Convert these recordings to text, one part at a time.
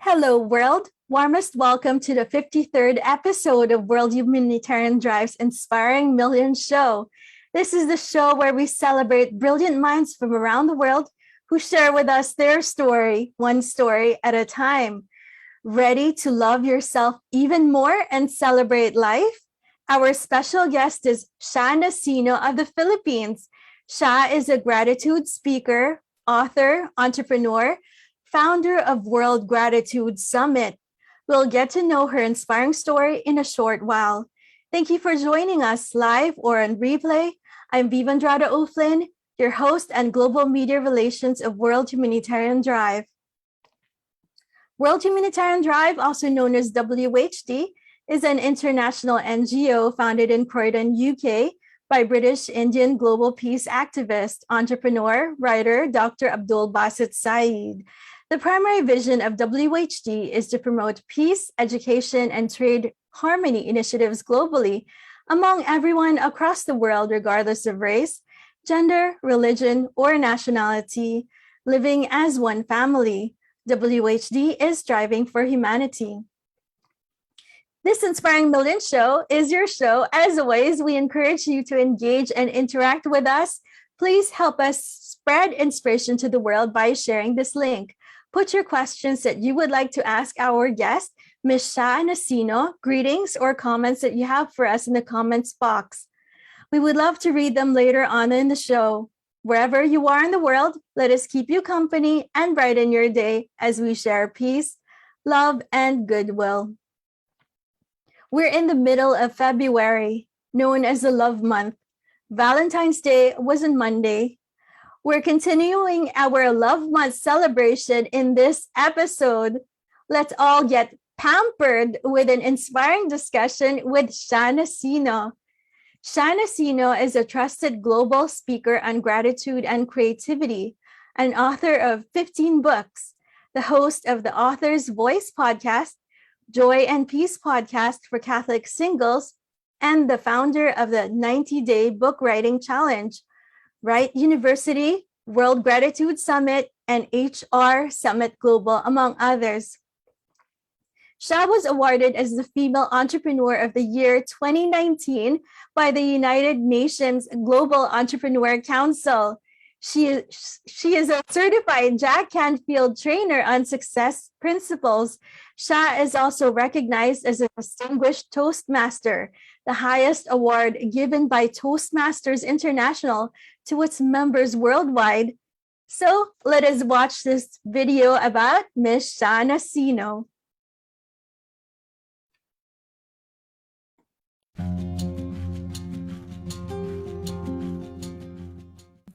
Hello, world. Warmest welcome to the 53rd episode of World Humanitarian Drive's Inspiring Millions Show. This is the show where we celebrate brilliant minds from around the world who share with us their story, one story at a time. Ready to love yourself even more and celebrate life? Our special guest is Sha Nasino of the Philippines. Sha is a gratitude speaker, author, entrepreneur, founder of World Gratitude Summit. We'll get to know her inspiring story in a short while. Thank you for joining us live or on replay. I'm Vivandrada O'Flynn, your host and Global Media Relations of World Humanitarian Drive. World Humanitarian Drive, also known as WHD, is an international NGO founded in Croydon, UK, by British Indian global peace activist, entrepreneur, writer, Dr. Abdul Basit Saeed. The primary vision of WHD is to promote peace, education, and trade harmony initiatives globally among everyone across the world, regardless of race, gender, religion, or nationality, living as one family. WHD is striving for humanity. This Inspiring Millions Show is your show. As always, we encourage you to engage and interact with us. Please help us spread inspiration to the world by sharing this link. Put your questions that you would like to ask our guest, Ms. Sha Nasino, greetings or comments that you have for us in the comments box. We would love to read them later on in the show. Wherever you are in the world, let us keep you company and brighten your day as we share peace, love, and goodwill. We're in the middle of February, known as the Love Month. Valentine's Day was on Monday. We're continuing our Love Month celebration in this episode. Let's all get pampered with an inspiring discussion with Sha Nasino. Sha Nasino is a trusted global speaker on gratitude and creativity, an author of 15 books, the host of the Author's Voice podcast, Joy and Peace podcast for Catholic singles, and the founder of the 90-Day Book Writing Challenge, Wright University, World Gratitude Summit, and HR Summit Global, among others. Sha was awarded as the Female Entrepreneur of the Year 2019 by the United Nations Global Entrepreneur Council. She is a certified Jack Canfield trainer on success principles. Sha is also recognized as a distinguished Toastmaster, the highest award given by Toastmasters International to its members worldwide. So let us watch this video about Ms. Sha Nasino.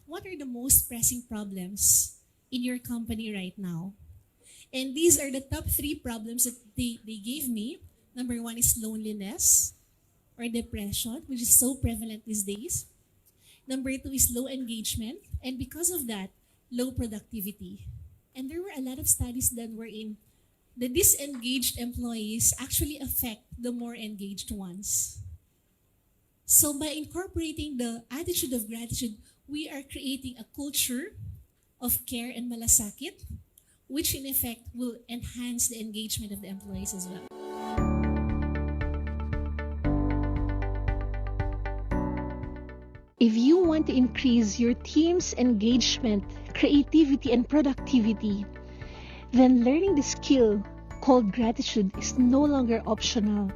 What are the most pressing problems in your company right now? And these are the top 3 problems that they gave me. Number 1 is loneliness or depression, which is so prevalent these days. Number 2 is low engagement, and because of that, low productivity. And there were a lot of studies done wherein the disengaged employees actually affect the more engaged ones. So by incorporating the attitude of gratitude, we are creating a culture of care and malasakit, which in effect will enhance the engagement of the employees as well. If you want to increase your team's engagement, creativity, and productivity, then learning the skill called gratitude is no longer optional.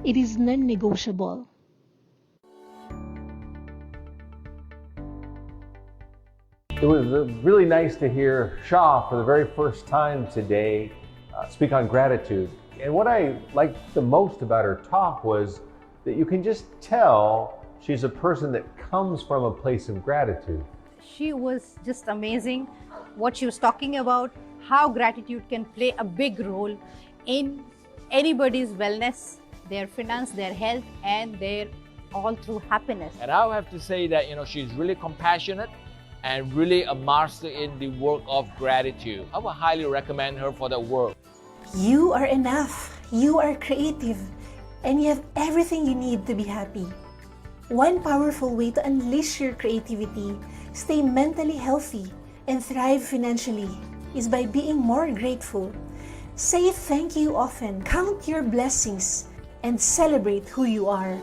It is non-negotiable. It was really nice to hear Sha for the very first time today speak on gratitude. And what I liked the most about her talk was that you can just tell she's a person that comes from a place of gratitude. She was just amazing. What she was talking about, how gratitude can play a big role in anybody's wellness, their finance, their health, and their all through happiness. And I have to say that, she's really compassionate and really a master in the work of gratitude. I would highly recommend her for that work. You are enough. You are creative. And you have everything you need to be happy. One powerful way to unleash your creativity, stay mentally healthy, and thrive financially is by being more grateful. Say thank you often, count your blessings, and celebrate who you are.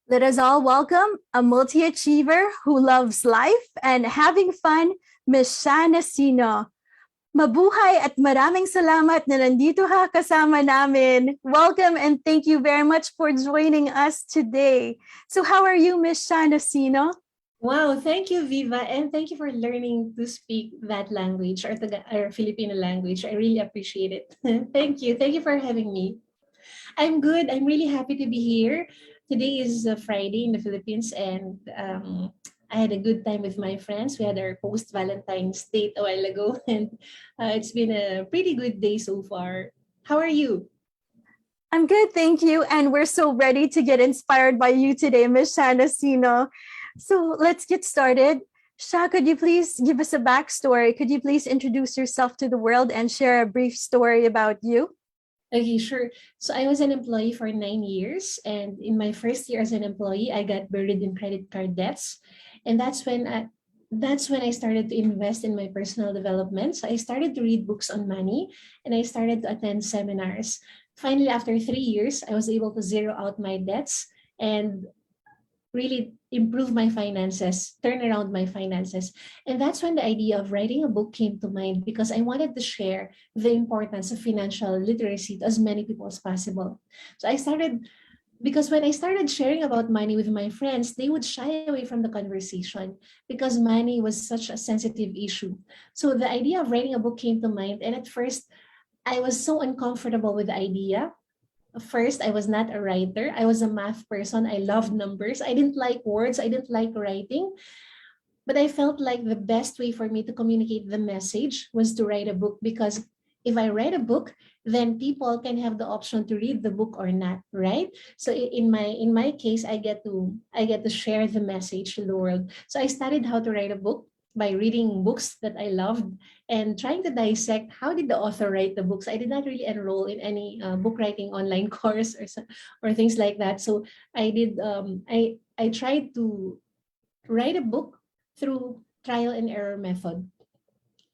Let us all welcome a multi-achiever who loves life and having fun, Miss Shana Sino. Mabuhay at maraming salamat na nandito ka kasama namin. Welcome and thank you very much for joining us today. So how are you, Miss Shana Sino? Wow, thank you, Viva, and thank you for learning to speak that language or Filipino language. I really appreciate it. Thank you. Thank you for having me. I'm good. I'm really happy to be here. Today is Friday in the Philippines, and I had a good time with my friends. We had our post-Valentine's date a while ago, and it's been a pretty good day so far. How are you? I'm good, thank you. And we're so ready to get inspired by you today, Miss Shana Sino. So let's get started. Sha, could you please give us a backstory? Could you please introduce yourself to the world and share a brief story about you? Okay, sure. So I was an employee for 9 years, and in my first year as an employee, I got buried in credit card debts, and that's when I started to invest in my personal development. So I started to read books on money, and I started to attend seminars. Finally, after 3 years, I was able to zero out my debts and really improve my finances, turn around my finances. And that's when the idea of writing a book came to mind, because I wanted to share the importance of financial literacy to as many people as possible. So because when I started sharing about money with my friends, they would shy away from the conversation because money was such a sensitive issue. So the idea of writing a book came to mind. And at first, I was so uncomfortable with the idea. First, I was not a writer. I was a math person. I loved numbers. I didn't like words. I didn't like writing. But I felt like the best way for me to communicate the message was to write a book, because if I write a book, then people can have the option to read the book or not, right? So in my case, I get to share the message to the world. So I studied how to write a book by reading books that I loved and trying to dissect how did the author write the books. I did not really enroll in any book writing online course or things like that. So I tried to write a book through trial and error method.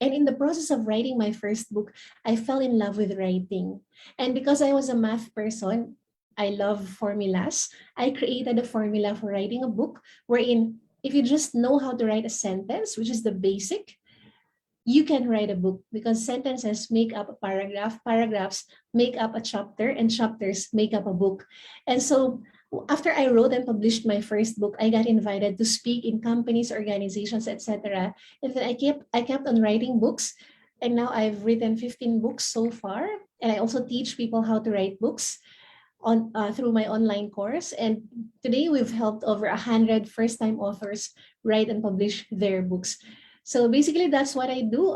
And in the process of writing my first book, I fell in love with writing. And because I was a math person, I love formulas. I created a formula for writing a book wherein if you just know how to write a sentence, which is the basic, you can write a book, because sentences make up a paragraph, paragraphs make up a chapter, and chapters make up a book. And so after I wrote and published my first book, I got invited to speak in companies, organizations, etc. And then I kept on writing books. And now I've written 15 books so far. And I also teach people how to write books through my online course. And today we've helped over 100 first-time authors write and publish their books. So basically that's what I do.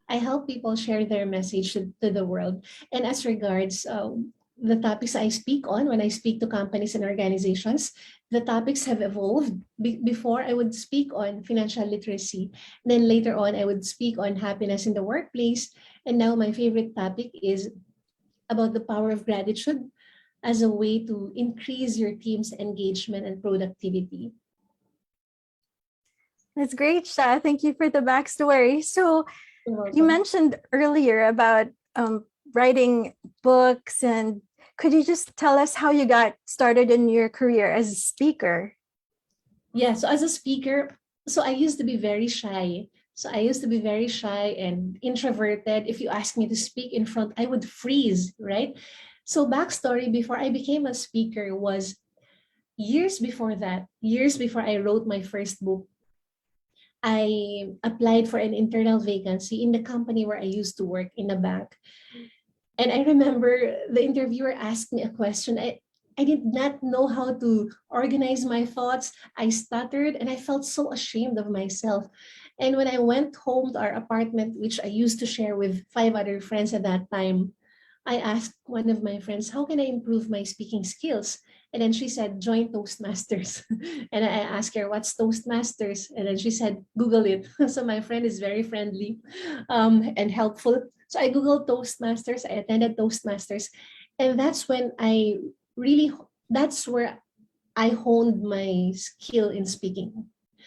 I help people share their message to the world. And as regards the topics I speak on when I speak to companies and organizations, the topics have evolved. Before I would speak on financial literacy. Then later on, I would speak on happiness in the workplace. And now my favorite topic is about the power of gratitude as a way to increase your team's engagement and productivity. That's great, Sha. Thank you for the backstory. So you mentioned earlier about writing books, and could you just tell us how you got started in your career as a speaker? Yeah, so as a speaker, so I used to be very shy. So I used to be very shy and introverted. If you ask me to speak in front, I would freeze, right? So backstory, before I became a speaker was years before that, years before I wrote my first book, I applied for an internal vacancy in the company where I used to work in a bank. And I remember the interviewer asked me a question. I did not know how to organize my thoughts. I stuttered and I felt so ashamed of myself. And when I went home to our apartment, which I used to share with 5 other friends at that time, I asked one of my friends, how can I improve my speaking skills? And then she said, join Toastmasters. And I asked her, what's Toastmasters? And then she said, Google it. So my friend is very friendly and helpful. So I Googled Toastmasters, I attended Toastmasters. And that's when that's where I honed my skill in speaking.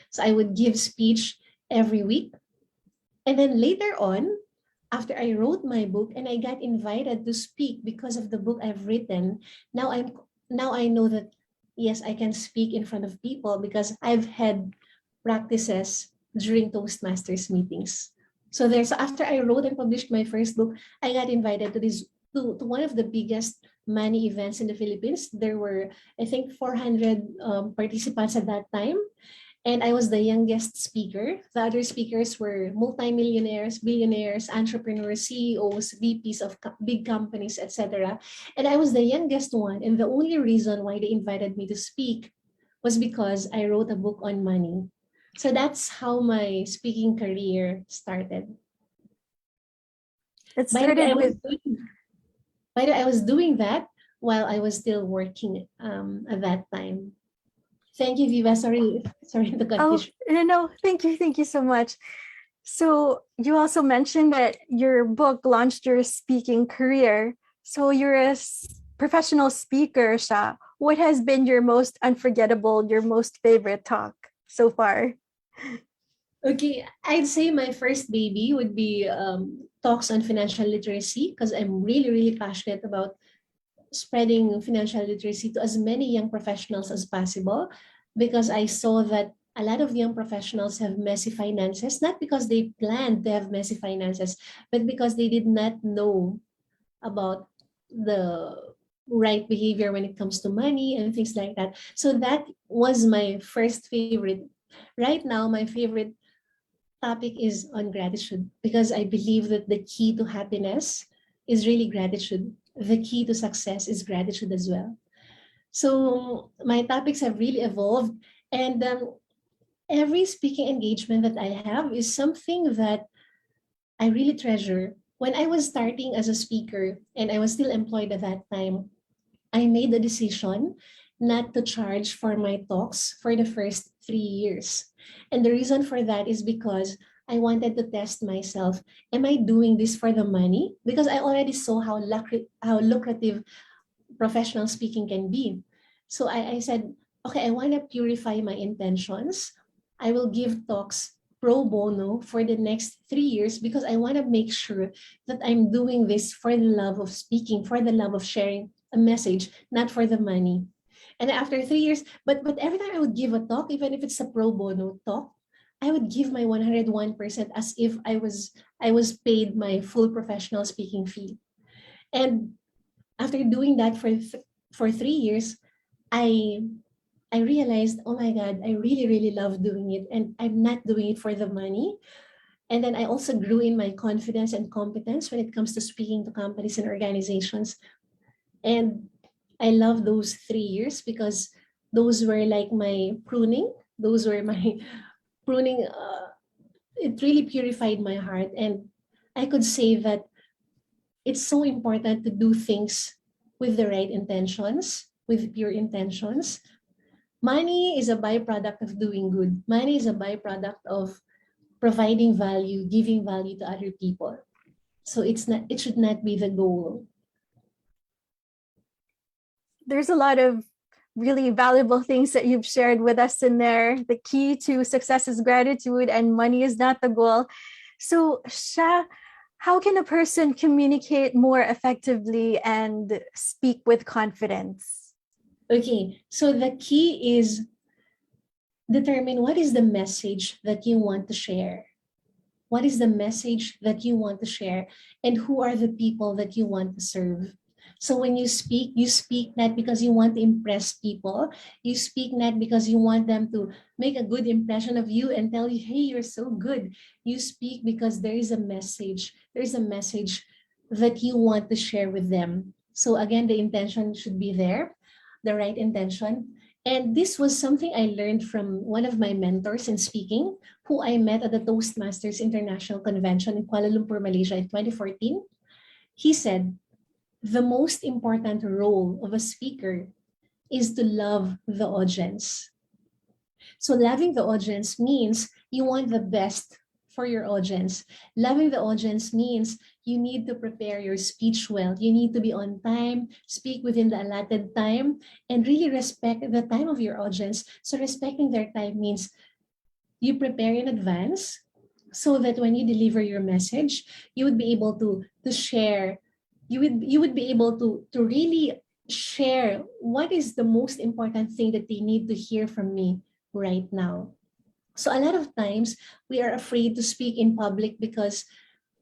So I would give speech every week. And then later on, after I wrote my book and I got invited to speak because of the book I've written, now I know that yes, I can speak in front of people because I've had practices during Toastmasters meetings. So after I wrote and published my first book, I got invited to one of the biggest money events in the Philippines. There were, I think, 400 participants at that time. And I was the youngest speaker. The other speakers were multimillionaires, billionaires, entrepreneurs, CEOs, VPs of big companies, etc. And I was the youngest one. And the only reason why they invited me to speak was because I wrote a book on money. So that's how my speaking career started. It By the way, started with I was doing that while I was still working at that time. Thank you, Viva. Sorry to cut Oh, you. no, thank you so much. So you also mentioned that your book launched your speaking career. So you're a professional speaker, Sha. What has been your most unforgettable, your most favorite talk so far? Okay, I'd say my first baby would be talks on financial literacy because I'm really, really passionate about spreading financial literacy to as many young professionals as possible, because I saw that a lot of young professionals have messy finances, not because they planned to have messy finances, but because they did not know about the right behavior when it comes to money and things like that. So that was my first favorite. Right now, my favorite topic is on gratitude because I believe that the key to happiness is really gratitude. The key to success is gratitude as well. So my topics have really evolved, and every speaking engagement that I have is something that I really treasure. When I was starting as a speaker and I was still employed at that time, I made the decision not to charge for my talks for the first 3 years. And the reason for that is because I wanted to test myself. Am I doing this for the money? Because I already saw how lucrative professional speaking can be. So I said, okay, I want to purify my intentions. I will give talks pro bono for the next 3 years because I want to make sure that I'm doing this for the love of speaking, for the love of sharing a message, not for the money. And after 3 years, but every time I would give a talk, even if it's a pro bono talk, I would give my 101% as if I was paid my full professional speaking fee. And after doing that for 3 years, I realized, oh my God, I really, really love doing it. And I'm not doing it for the money. And then I also grew in my confidence and competence when it comes to speaking to companies and organizations. And I love those 3 years because those were like my pruning. Those were my pruning. It really purified my heart. And I could say that it's so important to do things with the right intentions, with pure intentions. Money is a byproduct of doing good. Money is a byproduct of providing value, giving value to other people. So it should not be the goal. There's a lot of really valuable things that you've shared with us in there. The key to success is gratitude, and money is not the goal. So, Sha, how can a person communicate more effectively and speak with confidence? Okay, so the key is determine what is the message that you want to share. What is the message that you want to share, and who are the people that you want to serve? So when you speak not because you want to impress people. You speak not because you want them to make a good impression of you and tell you, hey, you're so good. You speak because there is a message. There is a message that you want to share with them. So again, the intention should be there, the right intention. And this was something I learned from one of my mentors in speaking, who I met at the Toastmasters International Convention in Kuala Lumpur, Malaysia in 2014. He said, the most important role of a speaker is to love the audience. So loving the audience means you want the best for your audience. Loving the audience means you need to prepare your speech well. You need to be on time, speak within the allotted time, and really respect the time of your audience. So respecting their time means you prepare in advance so that when you deliver your message, you would be able to share, you would be able to really share what is the most important thing that they need to hear from me right now. So a lot of times we are afraid to speak in public because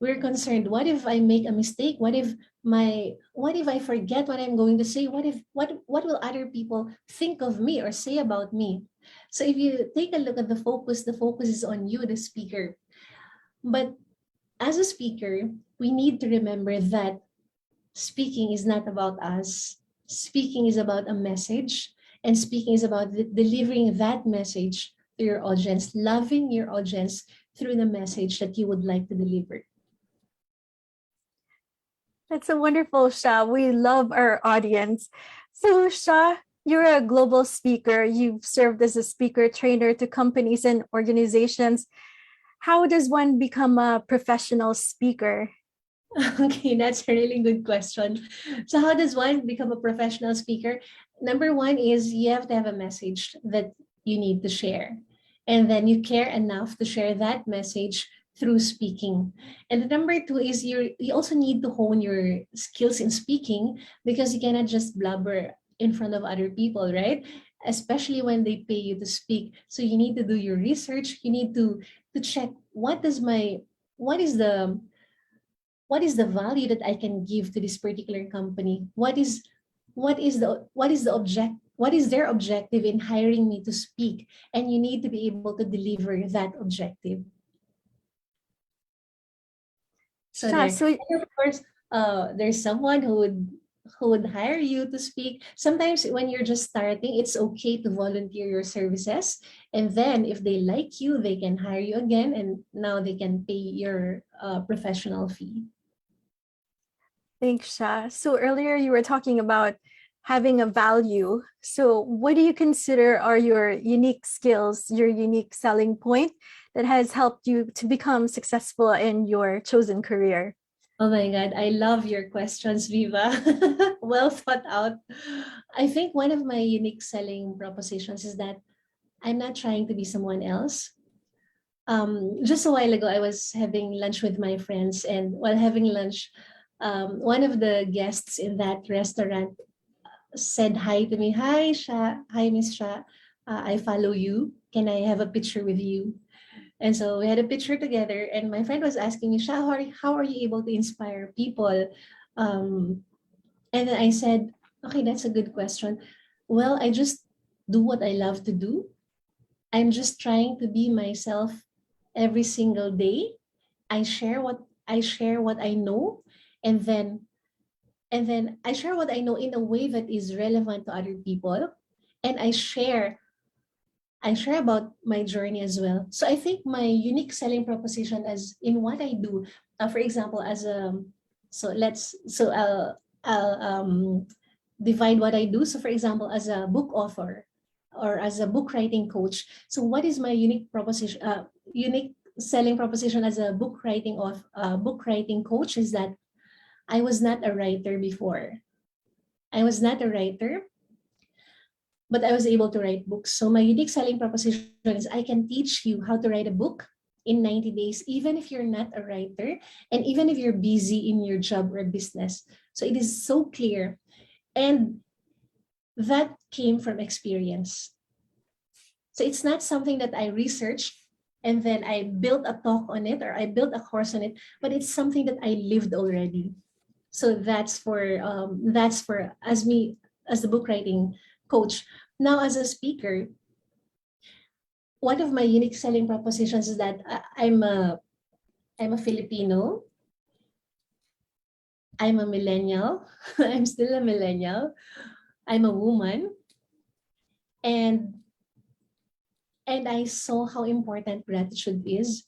we're concerned, what if I make a mistake? What if I forget what I'm going to say? What will other people think of me or say about me? So if you take a look at the focus is on you, the speaker. But as a speaker, we need to remember that speaking is not about us. Speaking is about a message, and speaking is about delivering that message to your audience, loving your audience through the message that you would like to deliver. That's a wonderful, Sha. We love our audience. So, Sha, you're a global speaker. You've served as a speaker trainer to companies and organizations. How does one become a professional speaker? Okay, that's a really good question. So how does one become a professional speaker? Number one is you have to have a message that you need to share. And then you care enough to share that message through speaking. And the number two is you also need to hone your skills in speaking, because you cannot just blubber in front of other people, right? Especially when they pay you to speak. So you need to do your research. You need to check what is the value that I can give to this particular company? What is their objective in hiring me to speak? And you need to be able to deliver that objective. So, Sha, of course, there's someone who would hire you to speak. Sometimes when you're just starting, it's okay to volunteer your services. And then if they like you, they can hire you again. And now they can pay your professional fee. Thanks, Sha. So earlier you were talking about having a value. So what do you consider are your unique skills, your unique selling point that has helped you to become successful in your chosen career? Oh my God, I love your questions, Viva. Well thought out. I think one of my unique selling propositions is that I'm not trying to be someone else. Just a while ago, I was having lunch with my friends, and while having lunch, one of the guests in that restaurant said hi to me. Hi, Sha. Hi, Miss Sha. I follow you. Can I have a picture with you? And so we had a picture together, and my friend was asking me, Sha, how are you able to inspire people? And then I said, okay, that's a good question. Well, I just do what I love to do. I'm just trying to be myself every single day. I share what I know, and then I share what I know in a way that is relevant to other people, and I share about my journey as well. So I think my unique selling proposition as in what I do, for example, as a I'll divide what I do. So for example, as a book author or as a book writing coach. So what is my unique proposition? Unique selling proposition as a book writing coach is that I was not a writer before. I was not a writer, but I was able to write books. So my unique selling proposition is I can teach you how to write a book in 90 days, even if you're not a writer and even if you're busy in your job or business. So it is so clear. And that came from experience. So it's not something that I researched and then I built a talk on it or I built a course on it, but it's something that I lived already. So that's for as me as the book writing coach. Now as a speaker, one of my unique selling propositions is that I'm a Filipino. I'm a millennial. I'm still a millennial. I'm a woman. And I saw how important gratitude is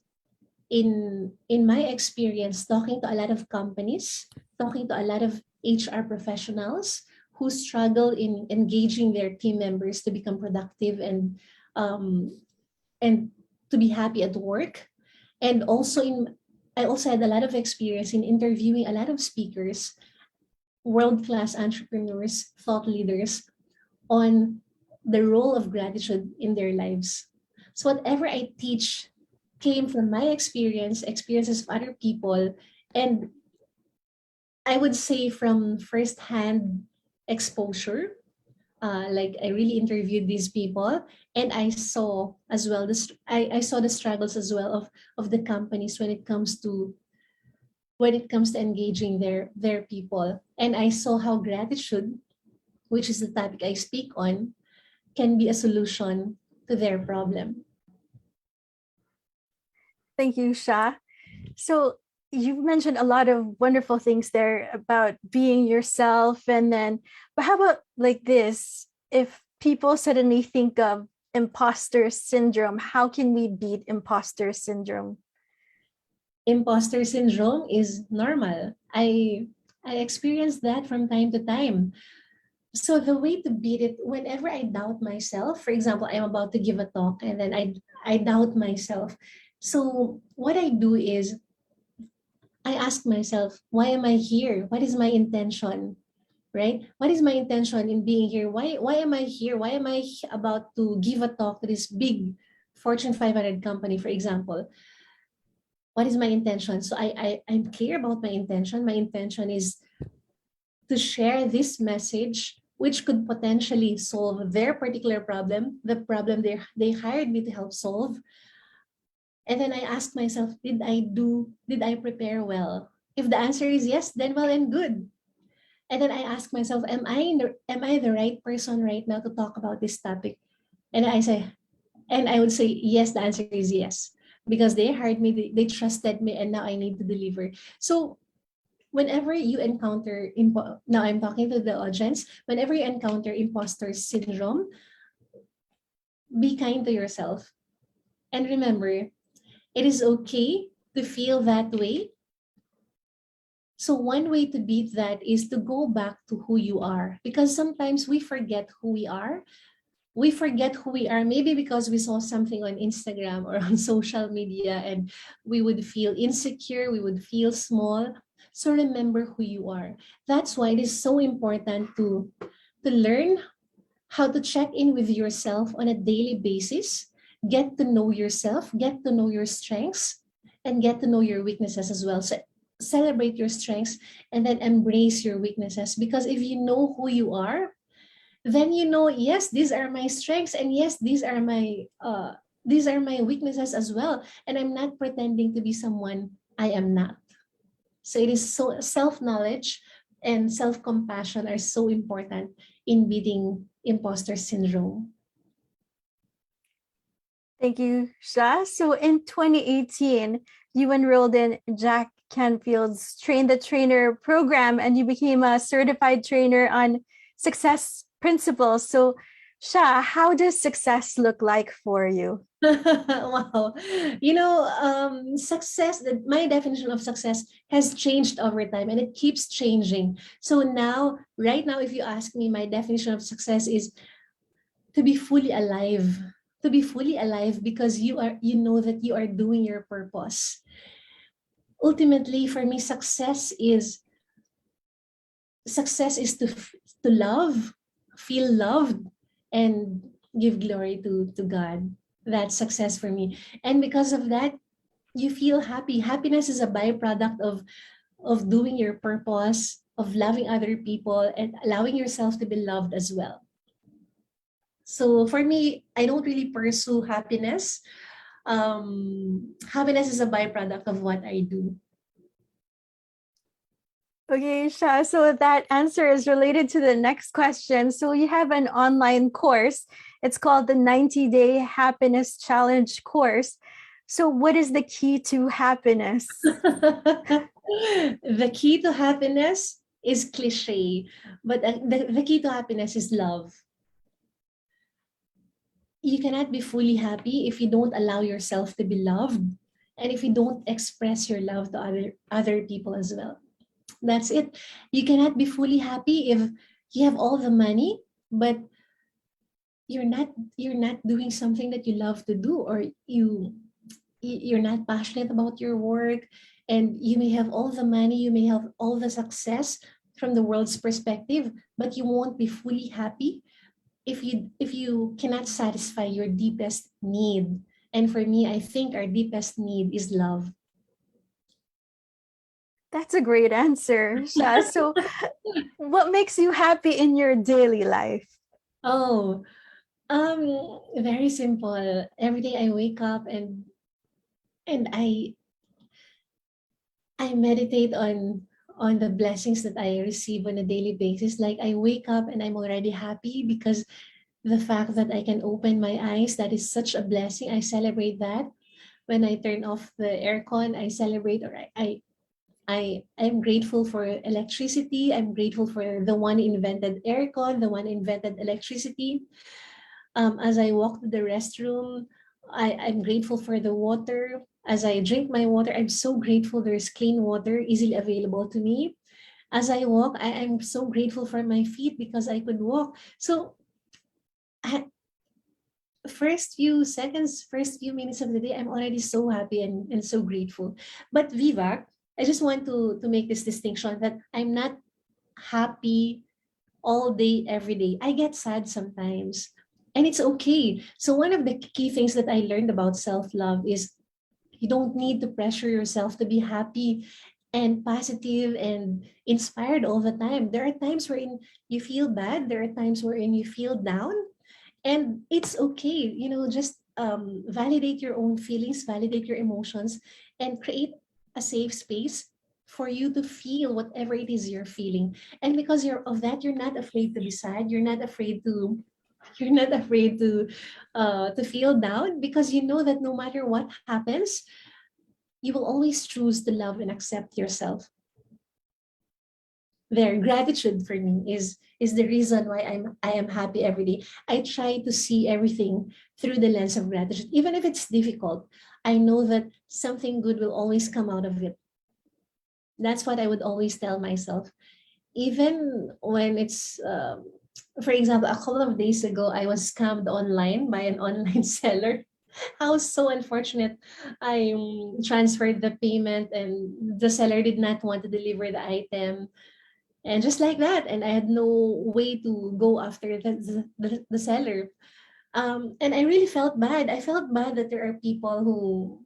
in my experience talking to a lot of companies, talking to a lot of HR professionals who struggle in engaging their team members to become productive um, and to be happy at work. And also I also had a lot of experience in interviewing a lot of speakers, world-class entrepreneurs, thought leaders on the role of gratitude in their lives. So whatever I teach came from my experiences of other people, and I would say from firsthand exposure. Like I really interviewed these people, and I saw as well I saw the struggles as well of the companies when it comes to engaging their people, and I saw how gratitude, which is the topic I speak on, can be a solution to their problem. Thank you, Sha. So you've mentioned a lot of wonderful things there about being yourself, and then, but how about like this? If people suddenly think of imposter syndrome, how can we beat imposter syndrome? Imposter syndrome is normal. I experience that from time to time. So the way to beat it, whenever I doubt myself, for example, I'm about to give a talk and then I doubt myself. So what I do is I ask myself, why am I here? What is my intention? Right? What is my intention in being here? Why am I here? Why am I about to give a talk to this big Fortune 500 company, for example? What is my intention? So I'm clear about my intention. My intention is to share this message, which could potentially solve their particular problem, the problem they hired me to help solve. And then I ask myself, did I prepare well? If the answer is yes, then well and good. And then I ask myself, am I the right person right now to talk about this topic? And I would say, yes, the answer is yes. Because they hired me, they trusted me, and now I need to deliver. So whenever you encounter, now I'm talking to the audience, whenever you encounter imposter syndrome, be kind to yourself. And remember, it is okay to feel that way. So one way to beat that is to go back to who you are, because sometimes we forget who we are. We forget who we are, maybe because we saw something on Instagram or on social media and we would feel insecure, we would feel small. So remember who you are. That's why it is so important to learn how to check in with yourself on a daily basis, get to know yourself, get to know your strengths, and get to know your weaknesses as well. So celebrate your strengths and then embrace your weaknesses, because if you know who you are, then you know, yes, these are my strengths, and yes, these are my weaknesses as well, and I'm not pretending to be someone I am not. So it is so self-knowledge and self-compassion are so important in beating imposter syndrome. Thank you, Sha. So in 2018, you enrolled in Jack Canfield's Train the Trainer program, and you became a certified trainer on success principles. So, Sha, how does success look like for you? Wow. Success, my definition of success has changed over time, and it keeps changing. So now, right now, if you ask me, my definition of success is to be fully alive. To be fully alive because you know that you are doing your purpose. Ultimately, for me, success is to love, feel loved, and give glory to God. That's success for me. And because of that, you feel happy. Happiness is a byproduct of doing your purpose, of loving other people, and allowing yourself to be loved as well. So for me, I don't really pursue happiness. Happiness is a byproduct of what I do. Okay, Sha, so that answer is related to the next question. So you have an online course. It's called the 90-Day Happiness Challenge course. So what is the key to happiness? The key to happiness is cliche, but the key to happiness is love. You cannot be fully happy if you don't allow yourself to be loved, and if you don't express your love to other people as well. That's it. You cannot be fully happy if you have all the money, but you're not doing something that you love to do, or you're not passionate about your work, and you may have all the money, you may have all the success from the world's perspective, but you won't be fully happy if you cannot satisfy your deepest need. And for me, I think our deepest need is love. That's a great answer, Sha. So, what makes you happy in your daily life? Oh, very simple. Every day I wake up and I meditate on the blessings that I receive on a daily basis. Like I wake up and I'm already happy because the fact that I can open my eyes, that is such a blessing. I celebrate that. When I turn off the aircon, I celebrate, or I'm grateful for electricity. I'm grateful for the one invented aircon, the one invented electricity. As I walk to the restroom, I'm grateful for the water. As I drink my water, I'm so grateful there's clean water easily available to me. As I walk, I'm so grateful for my feet because I could walk. So, first few seconds, first few minutes of the day, I'm already so happy and so grateful. But Viva, I just want to make this distinction that I'm not happy all day, every day. I get sad sometimes, and it's okay. So one of the key things that I learned about self-love is you don't need to pressure yourself to be happy and positive and inspired all the time. There are times wherein you feel bad. There are times wherein you feel down, and it's okay. Just validate your own feelings, validate your emotions, and create a safe space for you to feel whatever it is you're feeling. And because you're not afraid to be sad. You're not afraid to feel down, because you know that no matter what happens, you will always choose to love and accept yourself. Their gratitude for me is the reason why I am happy every day. I try to see everything through the lens of gratitude, even if it's difficult. I know that something good will always come out of it. That's what I would always tell myself, even when it's. For example, a couple of days ago, I was scammed online by an online seller. I was so unfortunate. I transferred the payment and the seller did not want to deliver the item. And just like that, and I had no way to go after the seller. And I really felt bad. I felt bad that there are people who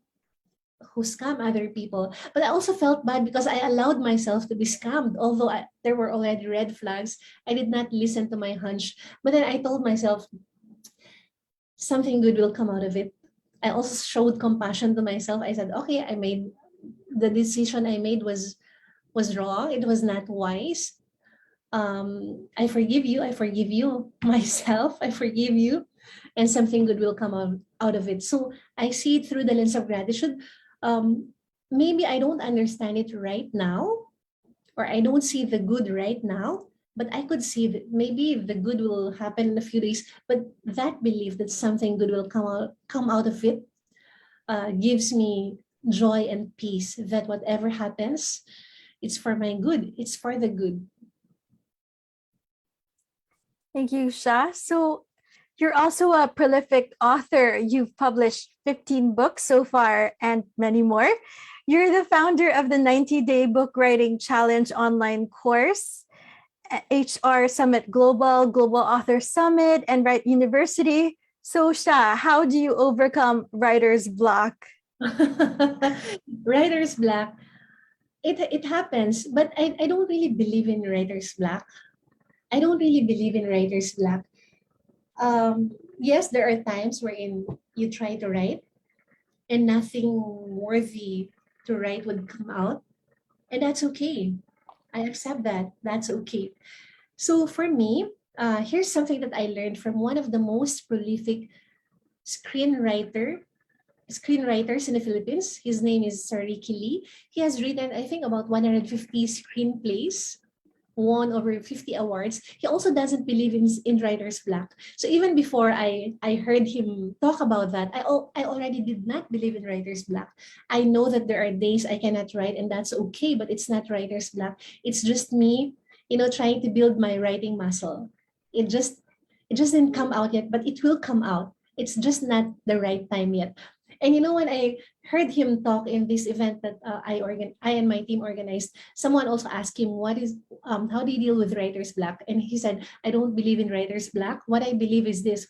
scam other people. But I also felt bad because I allowed myself to be scammed. Although there were already red flags, I did not listen to my hunch. But then I told myself, something good will come out of it. I also showed compassion to myself. I said, okay, the decision I made was wrong. It was not wise. I forgive you. I forgive you myself. I forgive you. And something good will come out of it. So I see it through the lens of gratitude. Maybe I don't understand it right now, or I don't see the good right now, but I could see that maybe the good will happen in a few days. But that belief that something good will come out of it gives me joy and peace that whatever happens, it's for my good. It's for the good. Thank you, Sha. So, you're also a prolific author. You've published 15 books so far and many more. You're the founder of the 90-Day Book Writing Challenge online course, HR Summit Global, Global Author Summit, and Write University. So, Sha, how do you overcome writer's block? Writer's block. It happens, but I don't really believe in writer's block. I don't really believe in writer's block. Yes, there are times wherein you try to write and nothing worthy to write would come out, and that's okay. I accept that. That's okay. So for me, here's something that I learned from one of the most prolific screenwriters in the Philippines. His name is Sir Ricky Lee. He has written, I think, about 150 screenplays. won over 50 awards, he also doesn't believe in writer's block. So even before I heard him talk about that, I already did not believe in writer's block. I know that there are days I cannot write, and that's okay, but it's not writer's block. It's just me, trying to build my writing muscle. It just didn't come out yet, but it will come out. It's just not the right time yet. And when I heard him talk in this event that I and my team organized, someone also asked him, how do you deal with writer's block? And he said, I don't believe in writer's block. What I believe is this: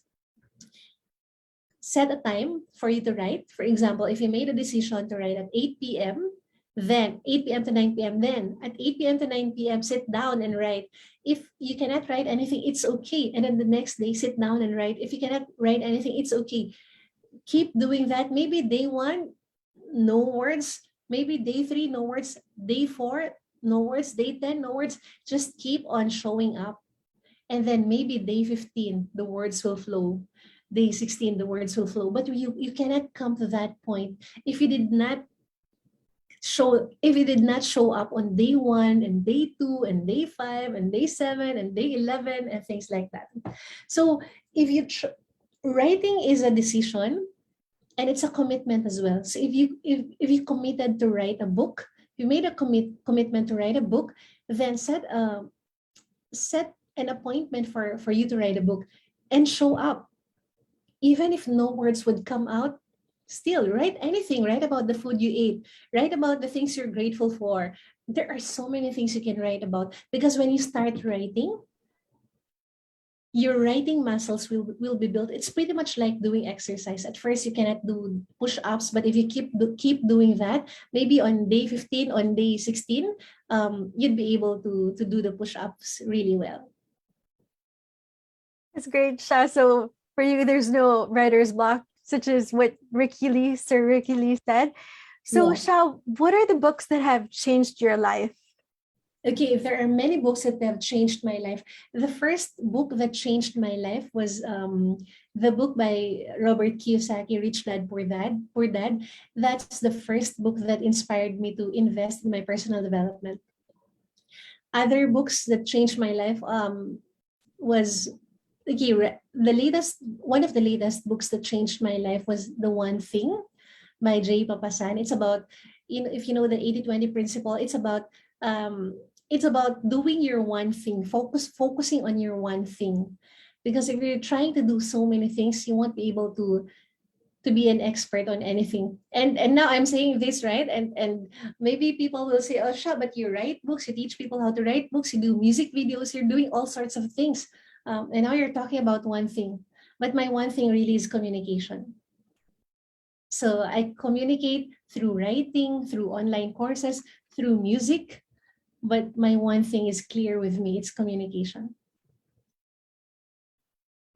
set a time for you to write. For example, if you made a decision to write at 8 p.m., then 8 p.m. to 9 p.m., then at 8 p.m. to 9 p.m., sit down and write. If you cannot write anything, it's okay. And then the next day, sit down and write. If you cannot write anything, it's okay. Keep doing that. Maybe day 1, no words. Maybe day 3, no words. Day 4, no words. Day 10, no words. Just keep on showing up. And then maybe day 15, the words will flow. Day 16, the words will flow. But you cannot come to that point if you did not show up on day 1 and day 2 and day 5 and day 7 and day 11 and things like that. So writing is a decision, and it's a commitment as well. So if you committed to write a book, you made a commitment to write a book, then set an appointment for you to write a book and show up. Even if no words would come out, still write anything. Write about the food you ate. Write about the things you're grateful for. There are so many things you can write about, because when you start writing, your writing muscles will be built. It's pretty much like doing exercise. At first, you cannot do push-ups, but if you keep doing that, maybe on day 15, on day 16, you'd be able to do the push-ups really well. That's great, Sha. So for you, there's no writer's block, such as what Sir Ricky Lee said. So Yeah. Sha, what are the books that have changed your life? Okay, there are many books that have changed my life. The first book that changed my life was the book by Robert Kiyosaki, Rich Dad, Poor Dad. That's the first book that inspired me to invest in my personal development. Other books that changed my life was one of the latest books that changed my life was The One Thing by Jay Papasan. It's about, if you know the 80-20 principle, it's about doing your one thing, focusing on your one thing. Because if you're trying to do so many things, you won't be able to be an expert on anything. And now I'm saying this, right? And maybe people will say, oh, Sha, but you write books, you teach people how to write books, you do music videos, you're doing all sorts of things. And now you're talking about one thing. But my one thing really is communication. So I communicate through writing, through online courses, through music. But my one thing is clear with me, it's communication.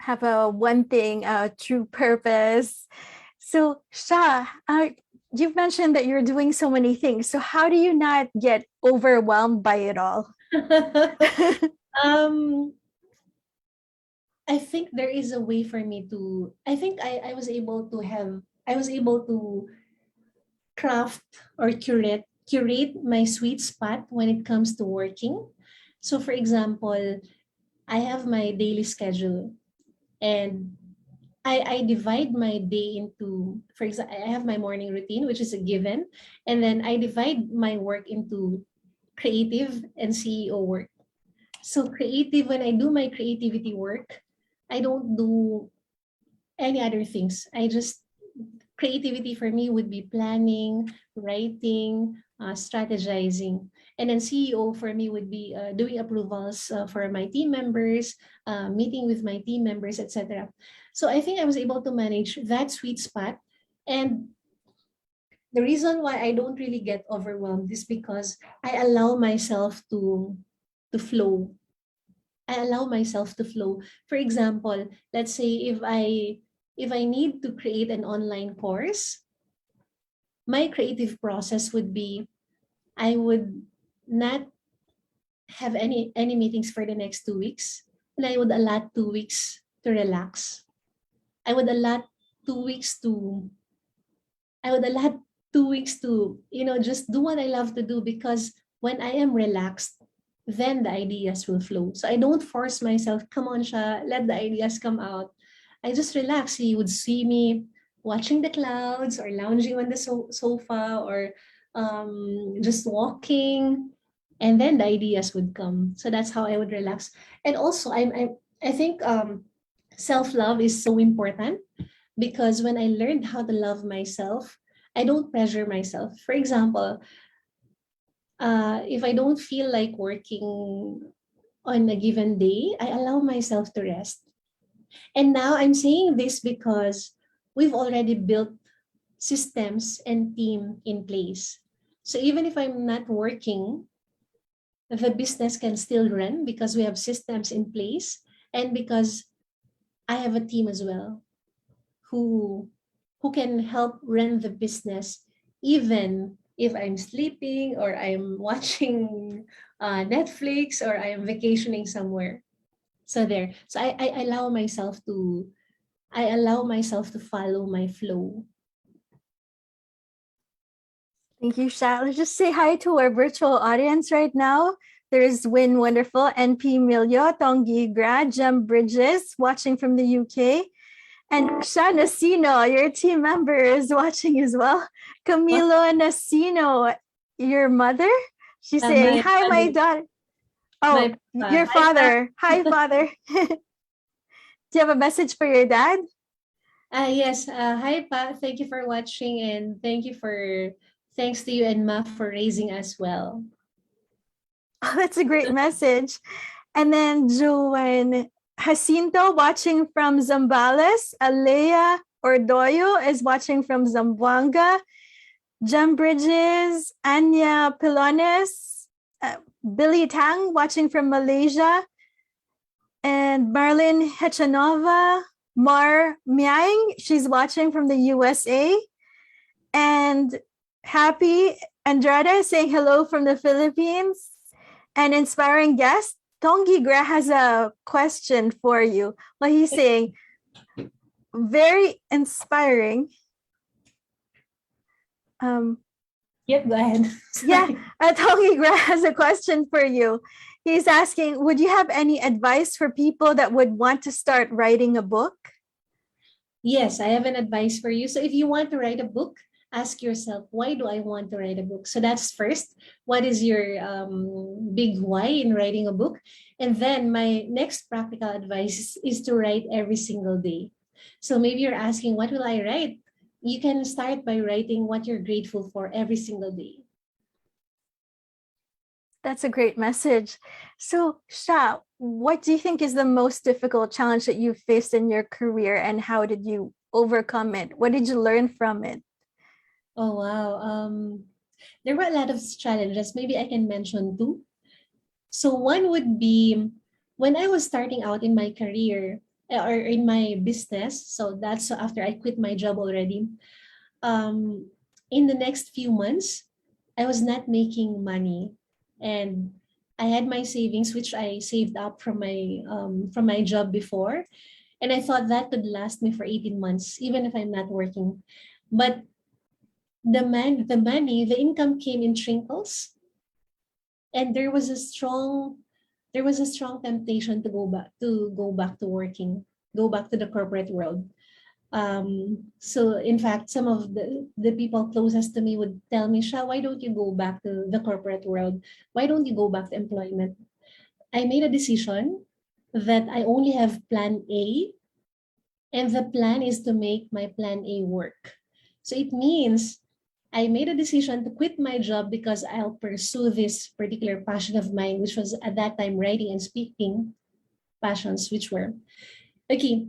Have a one thing, true purpose. So Sha, you've mentioned that you're doing so many things. So how do you not get overwhelmed by it all? I think there is a way for me to, I think I was able to craft or curate my sweet spot when it comes to working. So for example, I have my daily schedule, and I divide my day into, for example, I have my morning routine, which is a given, and then I divide my work into creative and CEO work. So creative, when I do my creativity work, I don't do any other things. Creativity for me would be planning, writing, strategizing. And then CEO for me would be doing approvals for my team members, meeting with my team members, etc. So I think I was able to manage that sweet spot. And the reason why I don't really get overwhelmed is because I allow myself to flow. I allow myself to flow. For example, let's say if I need to create an online course, my creative process would be, I would not have any meetings for the next 2 weeks, and I would allot 2 weeks to relax. I would allot 2 weeks to just do what I love to do, because when I am relaxed, then the ideas will flow. So I don't force myself, come on, Sha, let the ideas come out. I just relax. You would see me watching the clouds or lounging on the sofa or just walking, and then the ideas would come. So that's how I would relax. And also, I think self-love is so important, because when I learned how to love myself, I don't pressure myself. For example, if I don't feel like working on a given day, I allow myself to rest. And now I'm saying this because we've already built systems and team in place. So even if I'm not working, the business can still run because we have systems in place, and because I have a team as well who can help run the business even if I'm sleeping or I'm watching Netflix or I'm vacationing somewhere. So there. So I allow myself to follow my flow. Thank you, Sha. Let's just say hi to our virtual audience right now. There's Win Wonderful, NP Milio, Tongi Grad, Jem Bridges watching from the UK. And Sha Nasino, your team member, is watching as well. Camilo Nasino, your mother? She's saying, hi, my daughter. Oh, your father. Hi, father. Do you have a message for your dad? Yes. Hi, Pa. Thank you for watching, and thanks to you and Ma for raising us well. Oh, that's a great message. And then Joanne Jacinto watching from Zambales. Alea Ordoyo is watching from Zamboanga. Jem Bridges, Anya Pilones, Billy Tang watching from Malaysia. And Marlene Hechanova, Mar Miang, she's watching from the USA. And Happy Andrade saying hello from the Philippines. And inspiring guest, Tongi Gra has a question for you. Well, he's saying, very inspiring. Yep, go ahead. Yeah, Tongi Gra has a question for you. He's asking, would you have any advice for people that would want to start writing a book? Yes, I have an advice for you. So if you want to write a book, ask yourself, why do I want to write a book? So that's first. What is your big why in writing a book? And then my next practical advice is to write every single day. So maybe you're asking, what will I write? You can start by writing what you're grateful for every single day. That's a great message. So, Sha, what do you think is the most difficult challenge that you've faced in your career, and how did you overcome it? What did you learn from it? Oh, wow. There were a lot of challenges. Maybe I can mention two. So one would be when I was starting out in my career or in my business. So that's after I quit my job already. In the next few months, I was not making money, and I had my savings, which I saved up from my job before, and I thought that could last me for 18 months, even if I'm not working. But the money, the income came in trickles, and there was a strong temptation to go back to working, go back to the corporate world. So in fact, some of the people closest to me would tell me, Sha, why don't you go back to the corporate world? Why don't you go back to employment? I made a decision that I only have plan A, and the plan is to make my plan A work. So it means I made a decision to quit my job because I'll pursue this particular passion of mine, which was at that time writing and speaking passions, which were okay.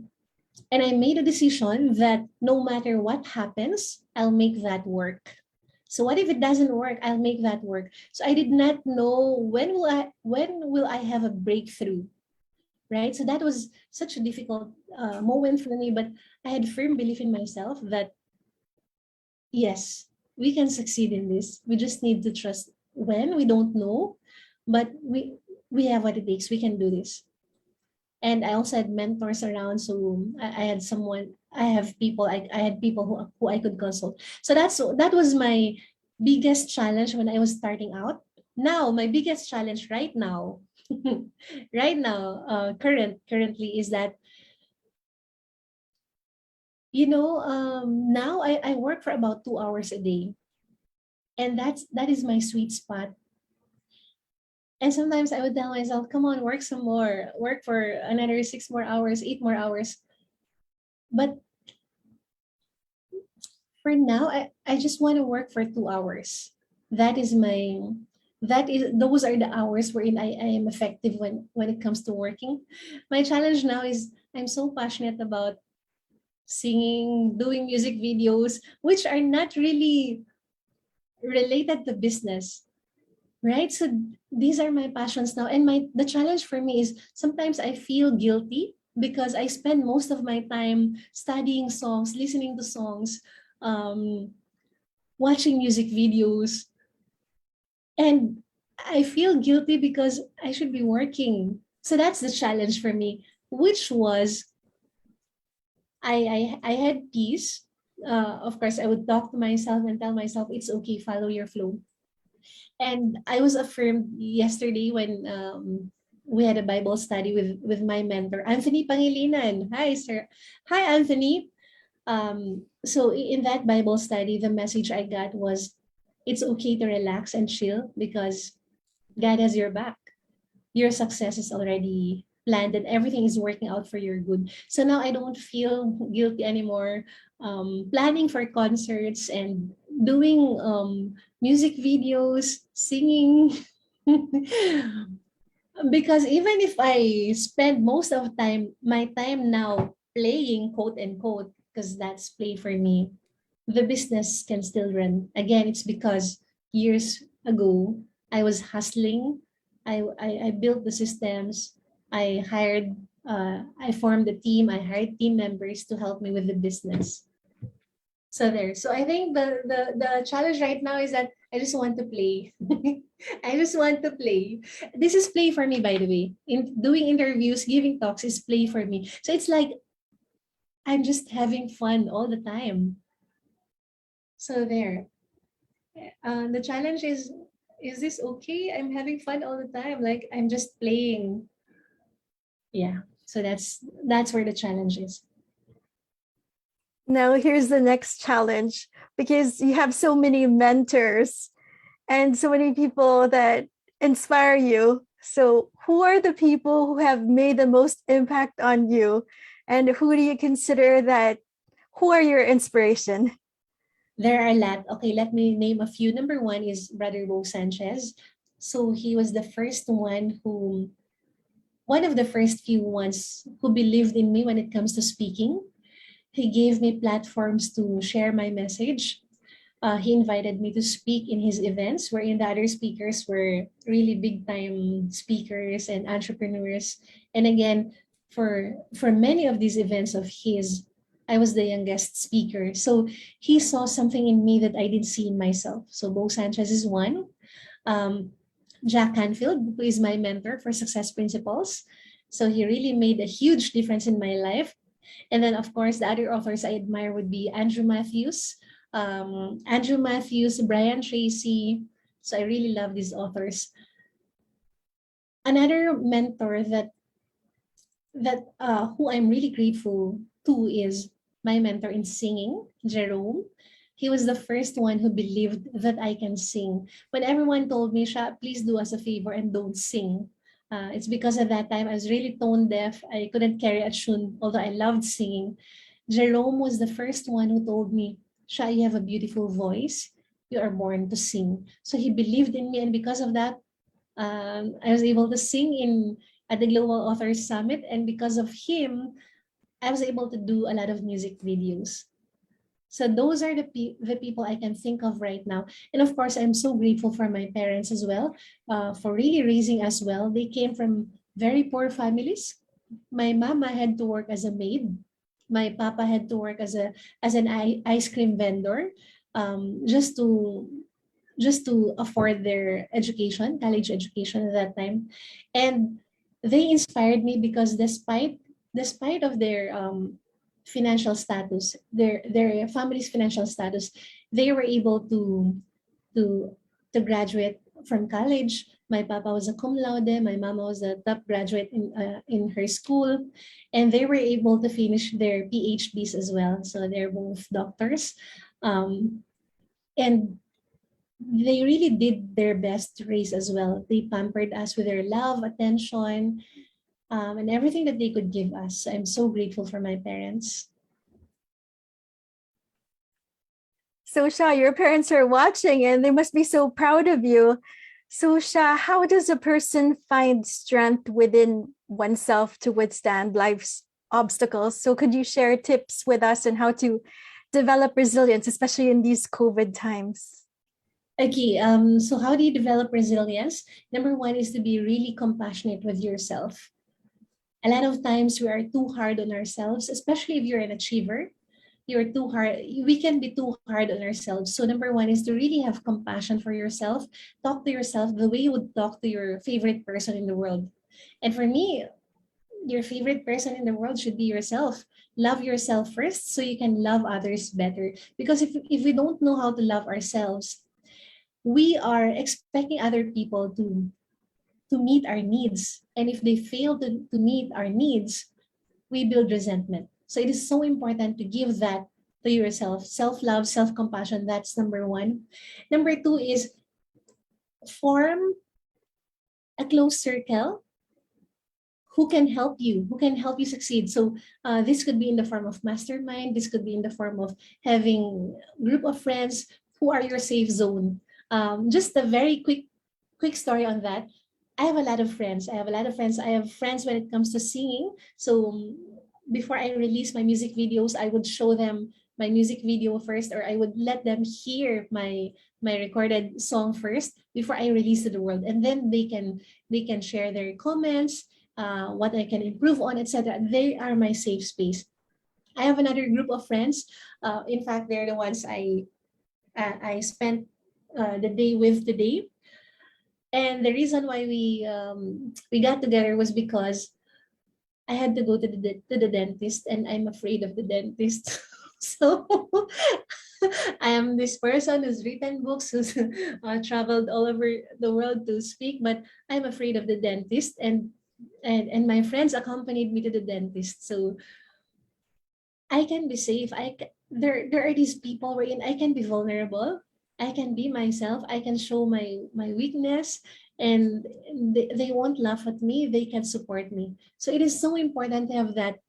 And I made a decision that no matter what happens, I'll make that work. So what if it doesn't work? I'll make that work. So I did not know when will I have a breakthrough, right? So that was such a difficult moment for me, but I had firm belief in myself that yes, we can succeed in this. We just need to trust. When we don't know, but we have what it takes. We can do this. And I also had mentors around, so I had someone. I had people who I could consult. So that was my biggest challenge when I was starting out. Now, my biggest challenge right now, right now, currently is that, now I work for about 2 hours a day, and that is my sweet spot. And sometimes I would tell myself, come on, work some more, work for another 6 more hours, 8 more hours. But for now, I just want to work for 2 hours. That is my those are the hours wherein I am effective when it comes to working. My challenge now is I'm so passionate about singing, doing music videos, which are not really related to business. Right? So these are my passions now. And the challenge for me is sometimes I feel guilty because I spend most of my time studying songs, listening to songs, um, watching music videos. And I feel guilty because I should be working. So that's the challenge for me, which was I had peace. Of course, I would talk to myself and tell myself it's okay, follow your flow. And I was affirmed yesterday when we had a Bible study with my mentor, Anthony Pangilinan. Hi, sir. Hi, Anthony. So in that Bible study, the message I got was, it's okay to relax and chill because God has your back. Your success is already planned and everything is working out for your good. So now I don't feel guilty anymore. Planning for concerts and doing music videos, singing. Because even if I spend most of my time now playing, quote unquote, because that's play for me, the business can still run. Again, it's because years ago I was hustling. I built the systems. I formed a team. I hired team members to help me with the business. So there. So I think the challenge right now is that I just want to play. I just want to play. This is play for me, by the way. In doing interviews, giving talks is play for me. So it's like I'm just having fun all the time. So there. The challenge is this okay? I'm having fun all the time. Like I'm just playing. Yeah. So that's where the challenge is. Now, here's the next challenge, because you have so many mentors and so many people that inspire you. So, who are the people who have made the most impact on you? And who do you consider that, who are your inspiration? There are a lot. Okay, let me name a few. Number one is Brother Bo Sanchez. So he was the first one of the first few ones who believed in me when it comes to speaking. He gave me platforms to share my message. He invited me to speak in his events, wherein the other speakers were really big time speakers and entrepreneurs. And again, for many of these events of his, I was the youngest speaker. So he saw something in me that I didn't see in myself. So Bo Sanchez is one. Jack Canfield, who is my mentor for Success Principles. So he really made a huge difference in my life. And then, of course, the other authors I admire would be Andrew Matthews, Brian Tracy. So I really love these authors. Another mentor that who I'm really grateful to is my mentor in singing, Jerome. He was the first one who believed that I can sing. When everyone told me, Sha, please do us a favor and don't sing. It's because at that time I was really tone deaf. I couldn't carry a tune, although I loved singing. Jerome was the first one who told me, Sha, you have a beautiful voice. You are born to sing. So he believed in me, and because of that, I was able to sing at the Global Authors Summit, and because of him, I was able to do a lot of music videos. So those are the people I can think of right now. And of course, I'm so grateful for my parents as well, for really raising us well. They came from very poor families. My mama had to work as a maid. My papa had to work as an ice cream vendor, just to afford their education, college education at that time. And they inspired me because despite of their financial status, their family's financial status, they were able to graduate from college. My papa was a cum laude. My mama was a top graduate in her school, and they were able to finish their PhDs as well. So they're both doctors, and they really did their best to raise as well. They pampered us with their love, attention, and everything that they could give us. So I'm so grateful for my parents. So, Sha, your parents are watching and they must be so proud of you. So, Sha, how does a person find strength within oneself to withstand life's obstacles? So, could you share tips with us on how to develop resilience, especially in these COVID times? Okay, so how do you develop resilience? Number one is to be really compassionate with yourself. A lot of times we are too hard on ourselves, especially if you're an achiever. You're too hard. We can be too hard on ourselves. So number one is to really have compassion for yourself. Talk to yourself the way you would talk to your favorite person in the world. And for me, your favorite person in the world should be yourself. Love yourself first so you can love others better. Because if we don't know how to love ourselves, we are expecting other people to meet our needs. And if they fail to meet our needs, we build resentment. So it is so important to give that to yourself. Self-love, self-compassion, that's number one. Number two is form a close circle who can help you succeed. So this could be in the form of mastermind. This could be in the form of having a group of friends who are your safe zone. Just a very quick story on that. I have a lot of friends. I have friends when it comes to singing. So before I release my music videos, I would show them my music video first, or I would let them hear my recorded song first before I release to the world, and then they can share their comments, what I can improve on, etc. They are my safe space. I have another group of friends. In fact, they're the ones I spent the day with today. And the reason why we got together was because I had to go to the dentist, and I'm afraid of the dentist. So I am this person who's written books, who's traveled all over the world to speak, but I'm afraid of the dentist, and my friends accompanied me to the dentist. So I can be safe. There are these people wherein I can be vulnerable. I can be myself. I can show my weakness, and they won't laugh at me. They can support me. So it is so important to have that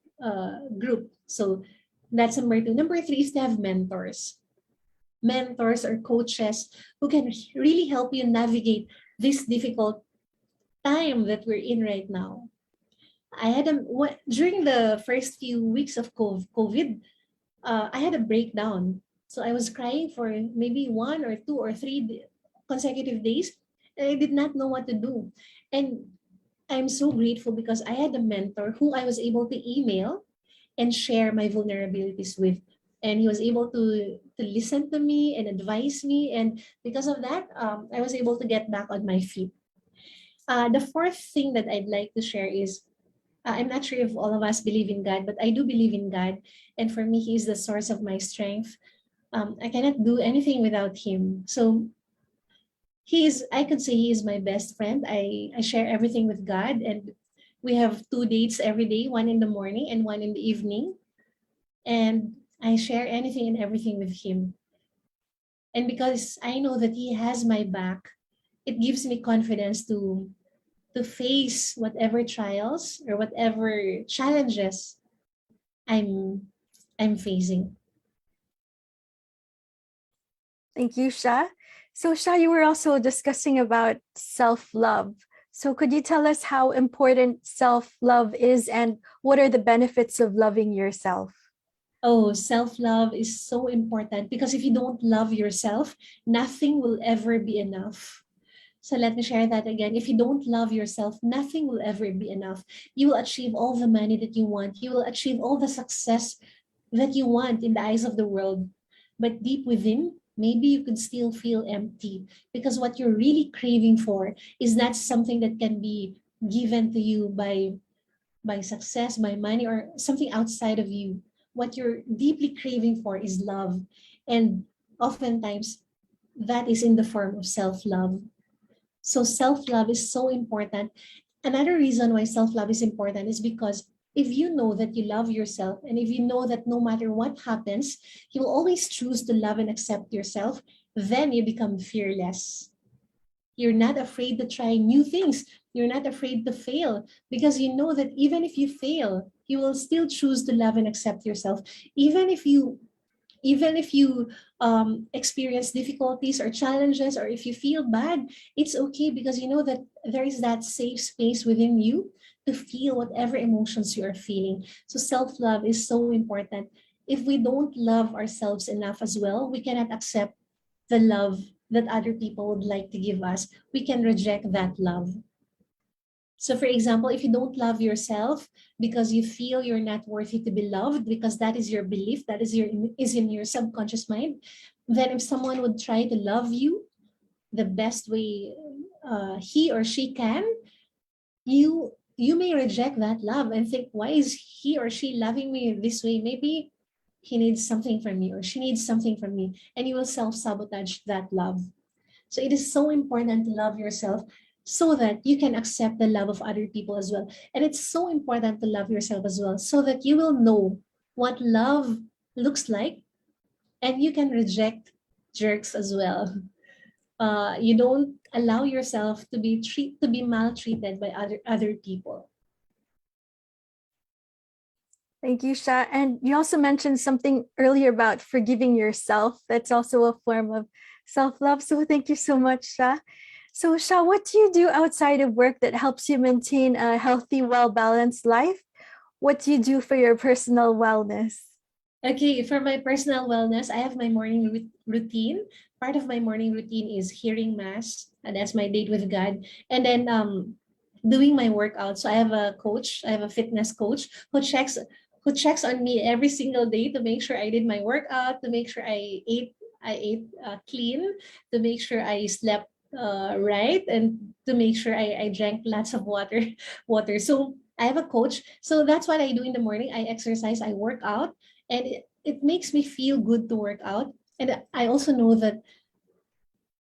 group. So that's number two. Number three is to have mentors or coaches who can really help you navigate this difficult time that we're in right now. During the first few weeks of COVID, I had a breakdown. So I was crying for maybe 1 or 2 or 3 consecutive days, and I did not know what to do. And I'm so grateful because I had a mentor who I was able to email and share my vulnerabilities with. And he was able to listen to me and advise me. And because of that, I was able to get back on my feet. The fourth thing that I'd like to share is, I'm not sure if all of us believe in God, but I do believe in God. And for me, He is the source of my strength. I cannot do anything without Him. So I could say He is my best friend. I share everything with God, and we have 2 dates every day, one in the morning and one in the evening. And I share anything and everything with Him. And because I know that He has my back, it gives me confidence to face whatever trials or whatever challenges I'm facing. Thank you, Sha. So, Sha, you were also discussing about self-love. So could you tell us how important self-love is and what are the benefits of loving yourself? Oh, self-love is so important because if you don't love yourself, nothing will ever be enough. So let me share that again. If you don't love yourself, nothing will ever be enough. You will achieve all the money that you want. You will achieve all the success that you want in the eyes of the world. But deep within, maybe you could still feel empty because what you're really craving for is not something that can be given to you by success, by money, or something outside of you. What you're deeply craving for is love. And oftentimes, that is in the form of self-love. So self-love is so important. Another reason why self-love is important is because if you know that you love yourself, and if you know that no matter what happens, you will always choose to love and accept yourself, then you become fearless. You're not afraid to try new things. You're not afraid to fail because you know that even if you fail, you will still choose to love and accept yourself. Even if you experience difficulties or challenges, or if you feel bad, it's okay because you know that there is that safe space within you to feel whatever emotions you are feeling. So self-love is so important. If we don't love ourselves enough as well, we cannot accept the love that other people would like to give us. We can reject that love. So for example, if you don't love yourself because you feel you're not worthy to be loved, because that is your belief, that is in your subconscious mind, then if someone would try to love you the best way he or she can, you may reject that love and think, why is he or she loving me this way? Maybe he needs something from me or she needs something from me, and you will self-sabotage that love. So it is so important to love yourself so that you can accept the love of other people as well. And it's so important to love yourself as well so that you will know what love looks like, and you can reject jerks as well. You don't allow yourself to be maltreated by other people. Thank you, Sha. And you also mentioned something earlier about forgiving yourself. That's also a form of self-love. So thank you so much, Sha. So Sha, what do you do outside of work that helps you maintain a healthy, well-balanced life? What do you do for your personal wellness? Okay, for my personal wellness, I have my morning routine. Part of my morning routine is hearing mass, and that's my date with God. And then doing my workout. So I have a coach, I have a fitness coach who checks on me every single day to make sure I did my workout, to make sure I ate clean, to make sure I slept right, and to make sure I drank lots of water. So I have a coach. So that's what I do in the morning. I exercise, I work out, and it makes me feel good to work out. And I also know that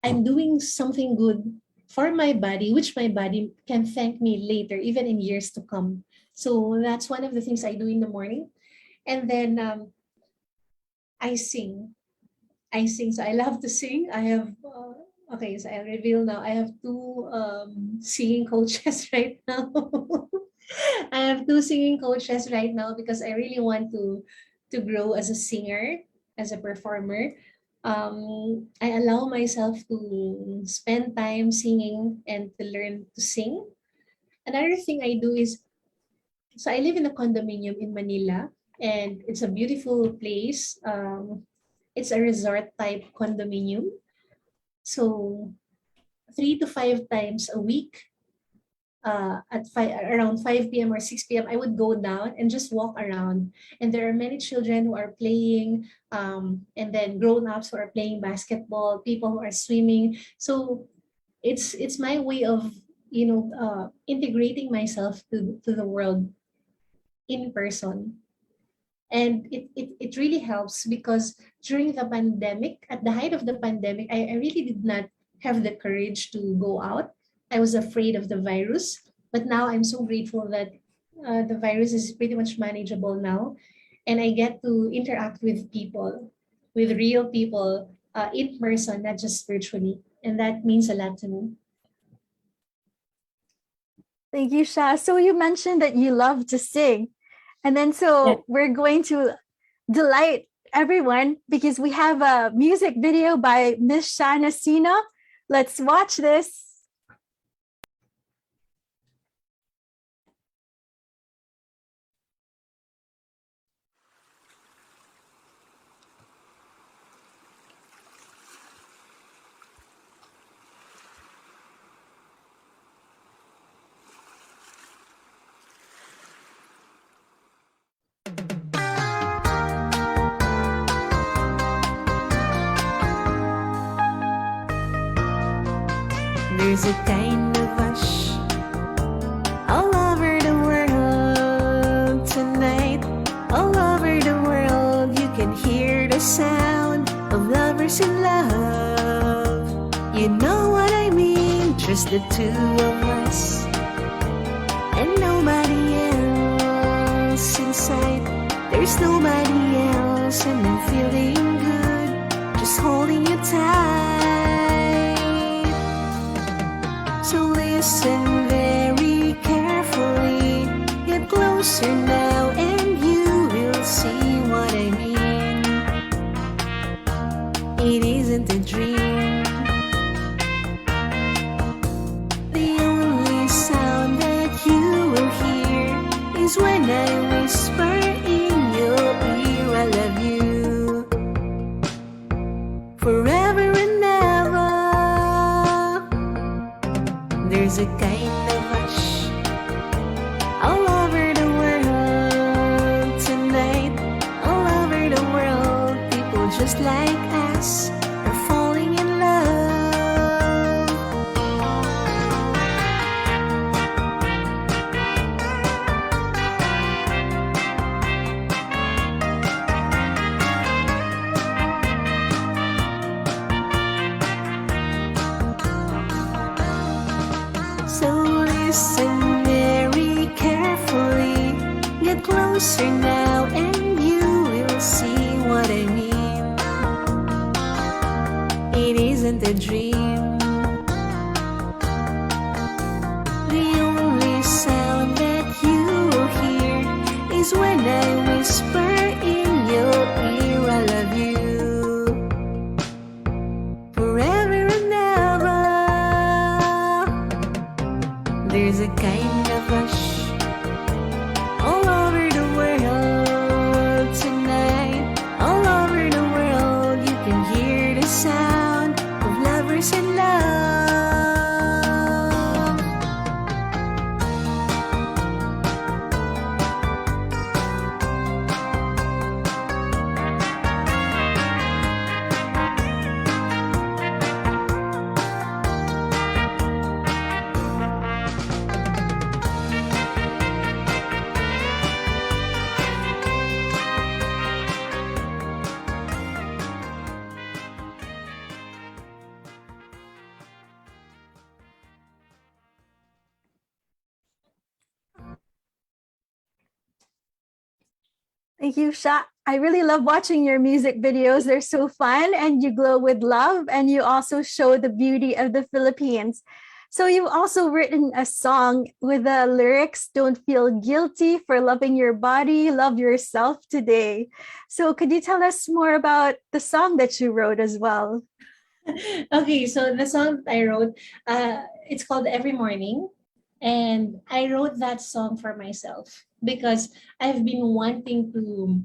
I'm doing something good for my body, which my body can thank me later, even in years to come. So that's one of the things I do in the morning. And then I sing. So I love to sing. I have, okay, so I'll reveal now. I have two singing coaches right now. I have two singing coaches right now because I really want to grow as a singer, as a performer. I allow myself to spend time singing and to learn to sing. Another thing I do is, so I live in a condominium in Manila, and it's a beautiful place. It's a resort type condominium. So 3 to 5 times a week, around 5 p.m. or 6 p.m., I would go down and just walk around. And there are many children who are playing, and then grown-ups who are playing basketball, people who are swimming. So it's my way of, integrating myself to the world in person. And it really helps because during the pandemic, at the height of the pandemic, I really did not have the courage to go out. I was afraid of the virus, but now I'm so grateful that the virus is pretty much manageable now, and I get to interact with people, with real people, in person, not just virtually, and that means a lot to me. Thank you, Sha. So you mentioned that you love to sing. And then we're going to delight everyone because we have a music video by Miss Sha Nasina. Let's watch this. There's a kind of hush all over the world tonight. All over the world, you can hear the sound of lovers in love. You know what I mean? just the two of us, and nobody else inside. There's nobody else, and I'm feeling good, just holding you tight. So listen very carefully, get closer now, and you will see what I mean. It isn't a dream. The only sound that you will hear is when I whisper in your ear, I love you forever and ever. There's a kind of hush all over the world tonight, all over the world. People just like us are falling in love. So listen very carefully, get closer now, and you will see what I mean. It isn't a dream. The only sound that you will hear is when I whisper in your ear, I love you forever and ever. There's a kind of rush all over the world tonight, all over the world. You can hear the sound of lovers in love. Thank you, Sha. I really love watching your music videos. They're so fun and you glow with love, and you also show the beauty of the Philippines. So you've also written a song with the lyrics, "Don't feel guilty for loving your body, love yourself today." So could you tell us more about the song that you wrote as well? Okay, so the song I wrote, it's called Every Morning. And I wrote that song for myself because I've been wanting to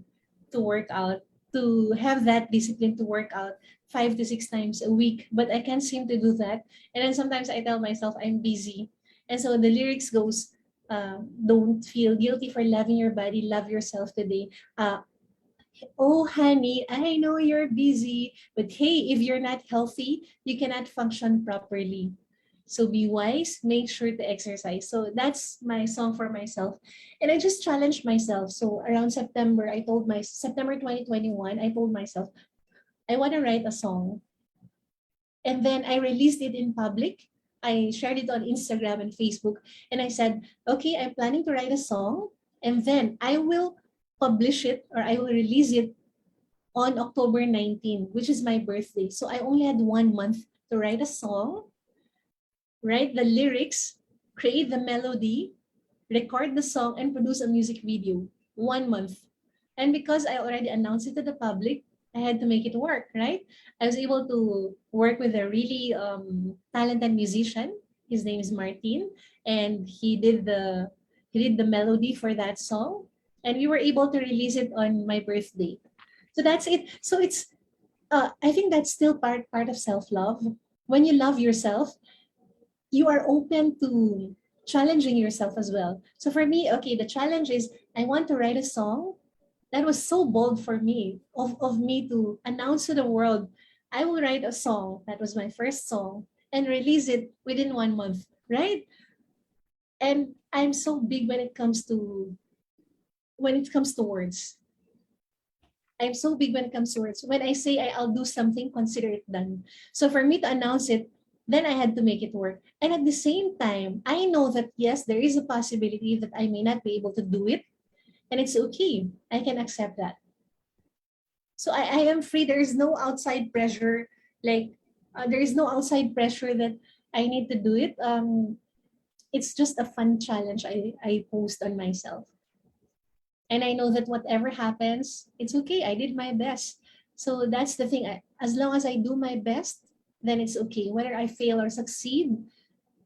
work out, to have that discipline to work out 5 to 6 times a week, but I can't seem to do that. And then sometimes I tell myself I'm busy. And so the lyrics goes, don't feel guilty for loving your body, love yourself today. Oh, honey, I know you're busy, but hey, if you're not healthy, you cannot function properly. So be wise, make sure to exercise. So that's my song for myself. And I just challenged myself. So around September, September 2021, I told myself, I want to write a song. And then I released it in public. I shared it on Instagram and Facebook. And I said, okay, I'm planning to write a song. And then I will publish it, or I will release it on October 19, which is my birthday. So I only had 1 month to write a song, write the lyrics, create the melody, record the song, and produce a music video. 1 month. And because I already announced it to the public, I had to make it work, right? I was able to work with a really talented musician. His name is Martin, and he did the melody for that song, and we were able to release it on my birthday. So that's it. So it's I think that's still part of self-love. When you love yourself, you are open to challenging yourself as well. So for me, okay, the challenge is I want to write a song. That was so bold for me, of me to announce to the world, I will write a song. That was my first song, and release it within 1 month, right? And I'm so big when it comes to words. I'm so big when it comes to words. When I say I'll do something, consider it done. So for me to announce it, then I had to make it work. And at the same time, I know that yes, there is a possibility that I may not be able to do it. And it's okay. I can accept that. So I am free. There is no outside pressure. Like there is no outside pressure that I need to do it. It's just a fun challenge I post on myself. And I know that whatever happens, it's okay. I did my best. So that's the thing. As long as I do my best, then it's okay. Whether I fail or succeed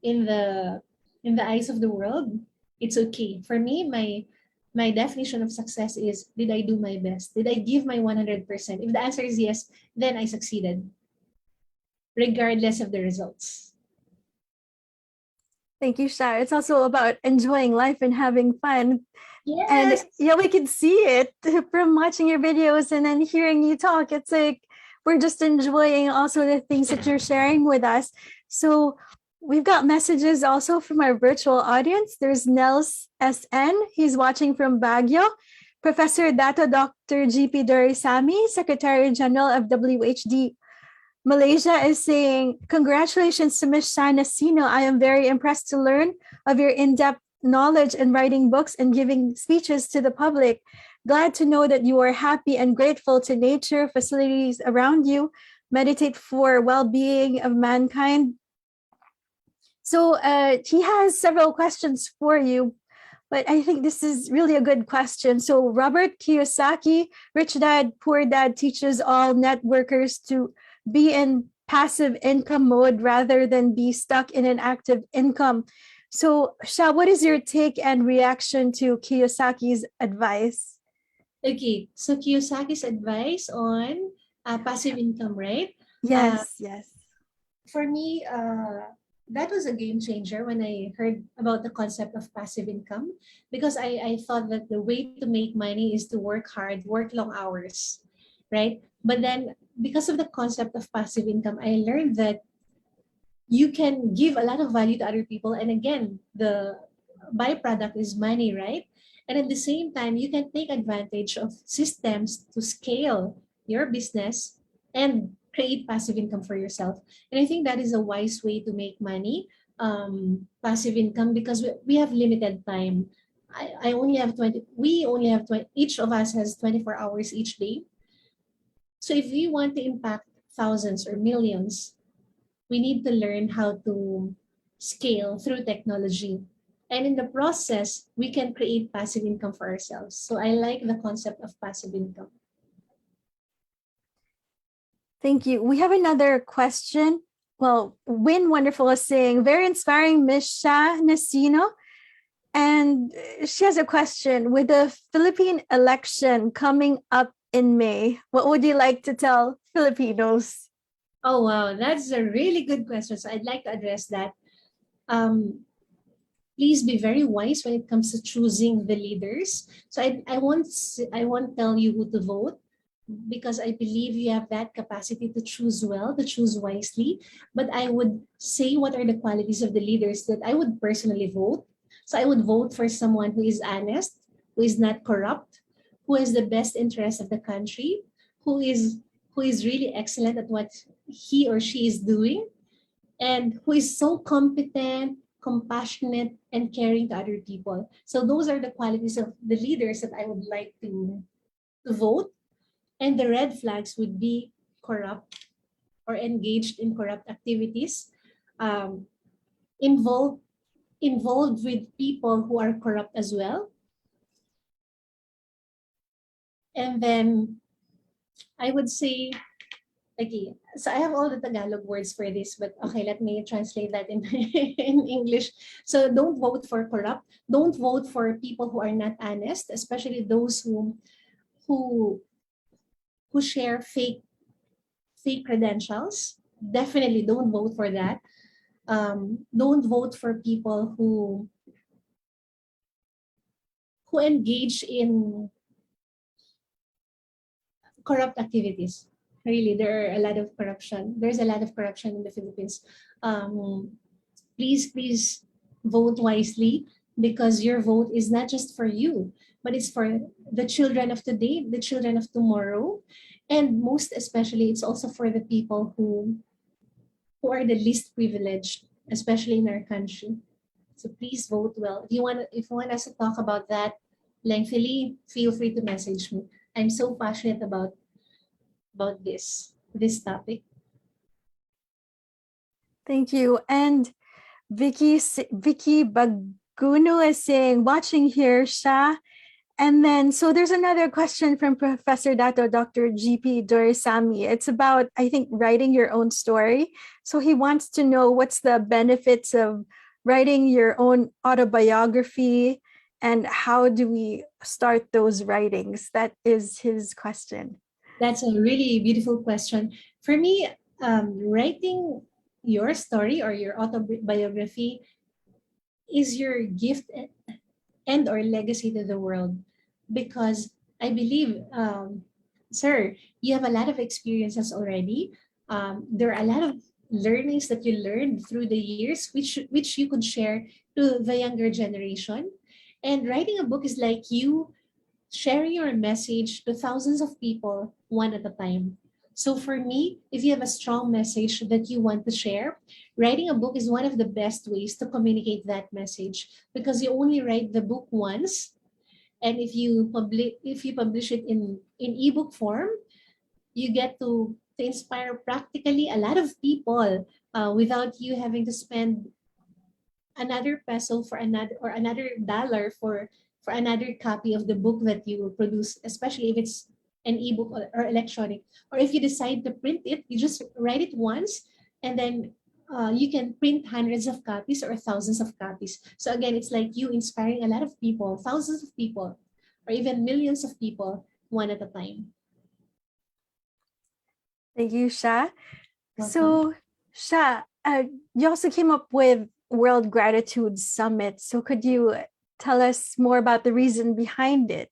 in the eyes of the world, it's okay. For me, my definition of success is, did I do my best? Did I give my 100%? If the answer is yes, then I succeeded, regardless of the results. Thank you, Shah. It's also about enjoying life and having fun. Yes. And yeah, we can see it from watching your videos and then hearing you talk. It's like we're just enjoying also the things that you're sharing with us. So we've got messages also from our virtual audience. There's Nels SN. He's watching from Baguio. Professor Dato Dr. GP Dorisami, Secretary General of WHD Malaysia, is saying, congratulations to Ms. Shah Nasino. I am very impressed to learn of your in-depth knowledge in writing books and giving speeches to the public. Glad to know that you are happy and grateful to nature, facilities around you, meditate for well-being of mankind. So he has several questions for you, but I think this is really a good question. So Robert Kiyosaki, Rich Dad, Poor Dad, teaches all net workers to be in passive income mode rather than be stuck in an active income. So Shah, what is your take and reaction to Kiyosaki's advice? Okay, so Kiyosaki's advice on passive income, right? Yes, yes. For me, that was a game changer when I heard about the concept of passive income, because I thought that the way to make money is to work hard, work long hours, right? But then because of the concept of passive income, I learned that you can give a lot of value to other people. And again, the byproduct is money, right? And at the same time, you can take advantage of systems to scale your business and create passive income for yourself. And I think that is a wise way to make money, passive income, because we have limited time. I only have 20, we only have 20, each of us has 24 hours each day. So if we want to impact thousands or millions, we need to learn how to scale through technology. And in the process, we can create passive income for ourselves. So I like the concept of passive income. Thank you. We have another question. Well, Win Wonderful is saying, very inspiring, Ms. Shah Nasino. And she has a question. With the Philippine election coming up in May, what would you like to tell Filipinos? Oh, wow. That's a really good question. So I'd like to address that. Please be very wise when it comes to choosing the leaders. So I won't tell you who to vote, because I believe you have that capacity to choose well, to choose wisely. But I would say what are the qualities of the leaders that I would personally vote. So I would vote for someone who is honest, who is not corrupt, who has the best interest of the country, who is really excellent at what he or she is doing, and who is so competent, compassionate, and caring to other people. So those are the qualities of the leaders that I would like to vote. And the red flags would be corrupt or engaged in corrupt activities, involved with people who are corrupt as well. And then I would say, okay, so I have all the Tagalog words for this, but okay, let me translate that in, in English. So don't vote for corrupt. Don't vote for people who are not honest, especially those who share fake credentials. Definitely don't vote for that. Don't vote for people who engage in corrupt activities. Really, there are a lot of corruption. There's a lot of corruption in the Philippines. Please vote wisely, because your vote is not just for you, but it's for the children of today, the children of tomorrow, and most especially, it's also for the people who who are the least privileged, especially in our country. So please vote well. If you want us to talk about that lengthily, feel free to message me. I'm so passionate about this topic. Thank you. And Vicky Baguno is saying, watching here, Sha. And then, so there's another question from Professor Dato Dr. GP Dorisami. It's about, I think, writing your own story. So he wants to know what's the benefits of writing your own autobiography and how do we start those writings? That is his question. That's a really beautiful question. For me, writing your story or your autobiography is your gift and or legacy to the world, because I believe, sir, you have a lot of experiences already. There are a lot of learnings that you learned through the years, which you could share to the younger generation. And writing a book is like you sharing your message to thousands of people one at a time. So for me, if you have a strong message that you want to share, writing a book is one of the best ways to communicate that message, because you only write the book once, and if you publish it in ebook form, you get to inspire practically a lot of people without you having to spend another peso for another or another dollar for another copy of the book that you produce, especially if it's an ebook or electronic. Or if you decide to print it, you just write it once, and then you can print hundreds of copies or thousands of copies. So again, it's like you inspiring a lot of people, thousands of people, or even millions of people one at a time. Thank you, Sha. Welcome. So, Sha, you also came up with World Gratitude Summit. So could you tell us more about the reason behind it?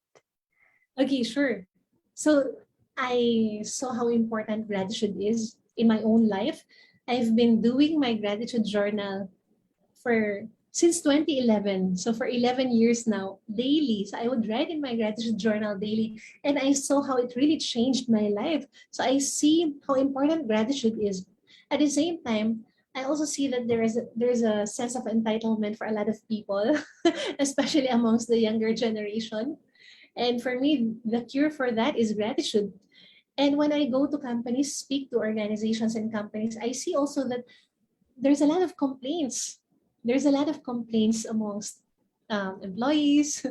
Okay, sure. So I saw how important gratitude is in my own life. I've been doing my gratitude journal since 2011. So for 11 years now, daily. So I would write in my gratitude journal daily, and I saw how it really changed my life. So I see how important gratitude is. At the same time, I also see that there's a sense of entitlement for a lot of people, especially amongst the younger generation. And for me, the cure for that is gratitude. And when I go to companies, speak to organizations and companies, I see also that there's a lot of complaints. There's a lot of complaints amongst employees.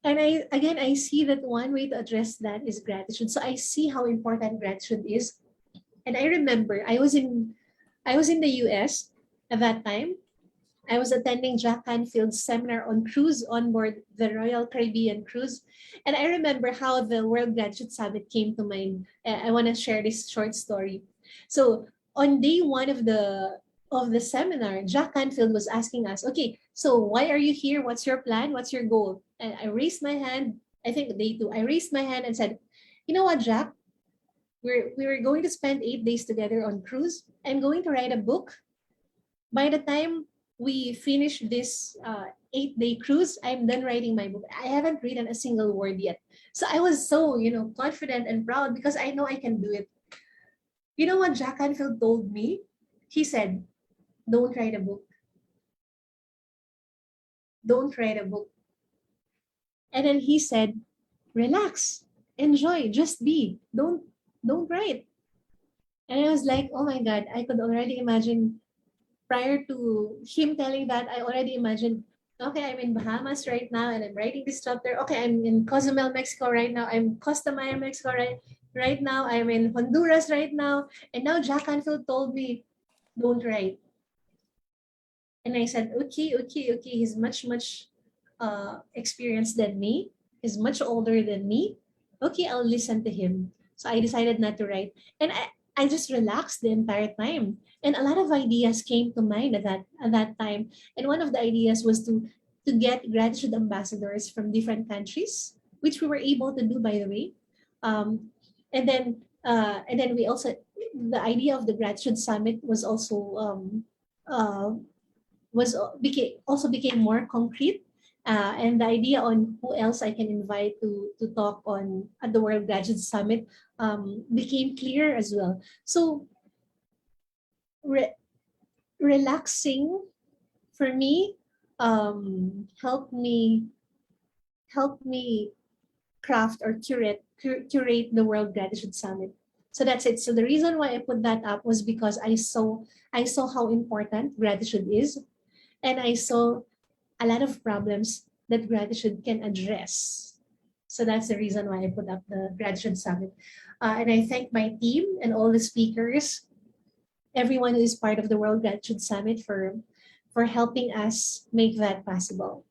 And I see that one way to address that is gratitude. So I see how important gratitude is. And I remember I was in the US at that time. I was attending Jack Canfield's seminar on cruise on board the Royal Caribbean cruise. And I remember how the World Gratitude Summit came to mind. I want to share this short story. So on day one of the seminar, Jack Canfield was asking us, okay, so why are you here? What's your plan? What's your goal? And I raised my hand. I think day two, I raised my hand and said, you know what, Jack? We were going to spend 8 days together on cruise. I'm going to write a book. By the time we finish this 8-day cruise, I'm done writing my book. I haven't written a single word yet. So I was so, confident and proud because I know I can do it. You know what Jack Canfield told me? He said, don't write a book. Don't write a book. And then he said, relax, enjoy, just be. Don't write. And I was like, oh my God, I could already imagine. Prior to him telling that, I already imagined, okay, I'm in Bahamas right now and I'm writing this chapter. Okay, I'm in Cozumel, Mexico right now. I'm Costa Maya, Mexico right now. I'm in Honduras right now. And now Jack Canfield told me, don't write. And I said, okay. He's much experienced than me. He's much older than me. Okay, I'll listen to him. So I decided not to write. And I just relaxed the entire time. And a lot of ideas came to mind at that time. And one of the ideas was to get gratitude ambassadors from different countries, which we were able to do, by the way. And then we also, the idea of the gratitude summit was also became more concrete. And the idea on who else I can invite to talk on at the World Gratitude Summit became clear as well. So re- relaxing for me, help me craft or curate the World Gratitude Summit. So that's it. So the reason why I put that up was because I saw how important gratitude is, and I saw a lot of problems that gratitude can address. So that's the reason why I put up the Gratitude Summit. And I thank my team and all the speakers, everyone who is part of the World Gratitude Summit for helping us make that possible.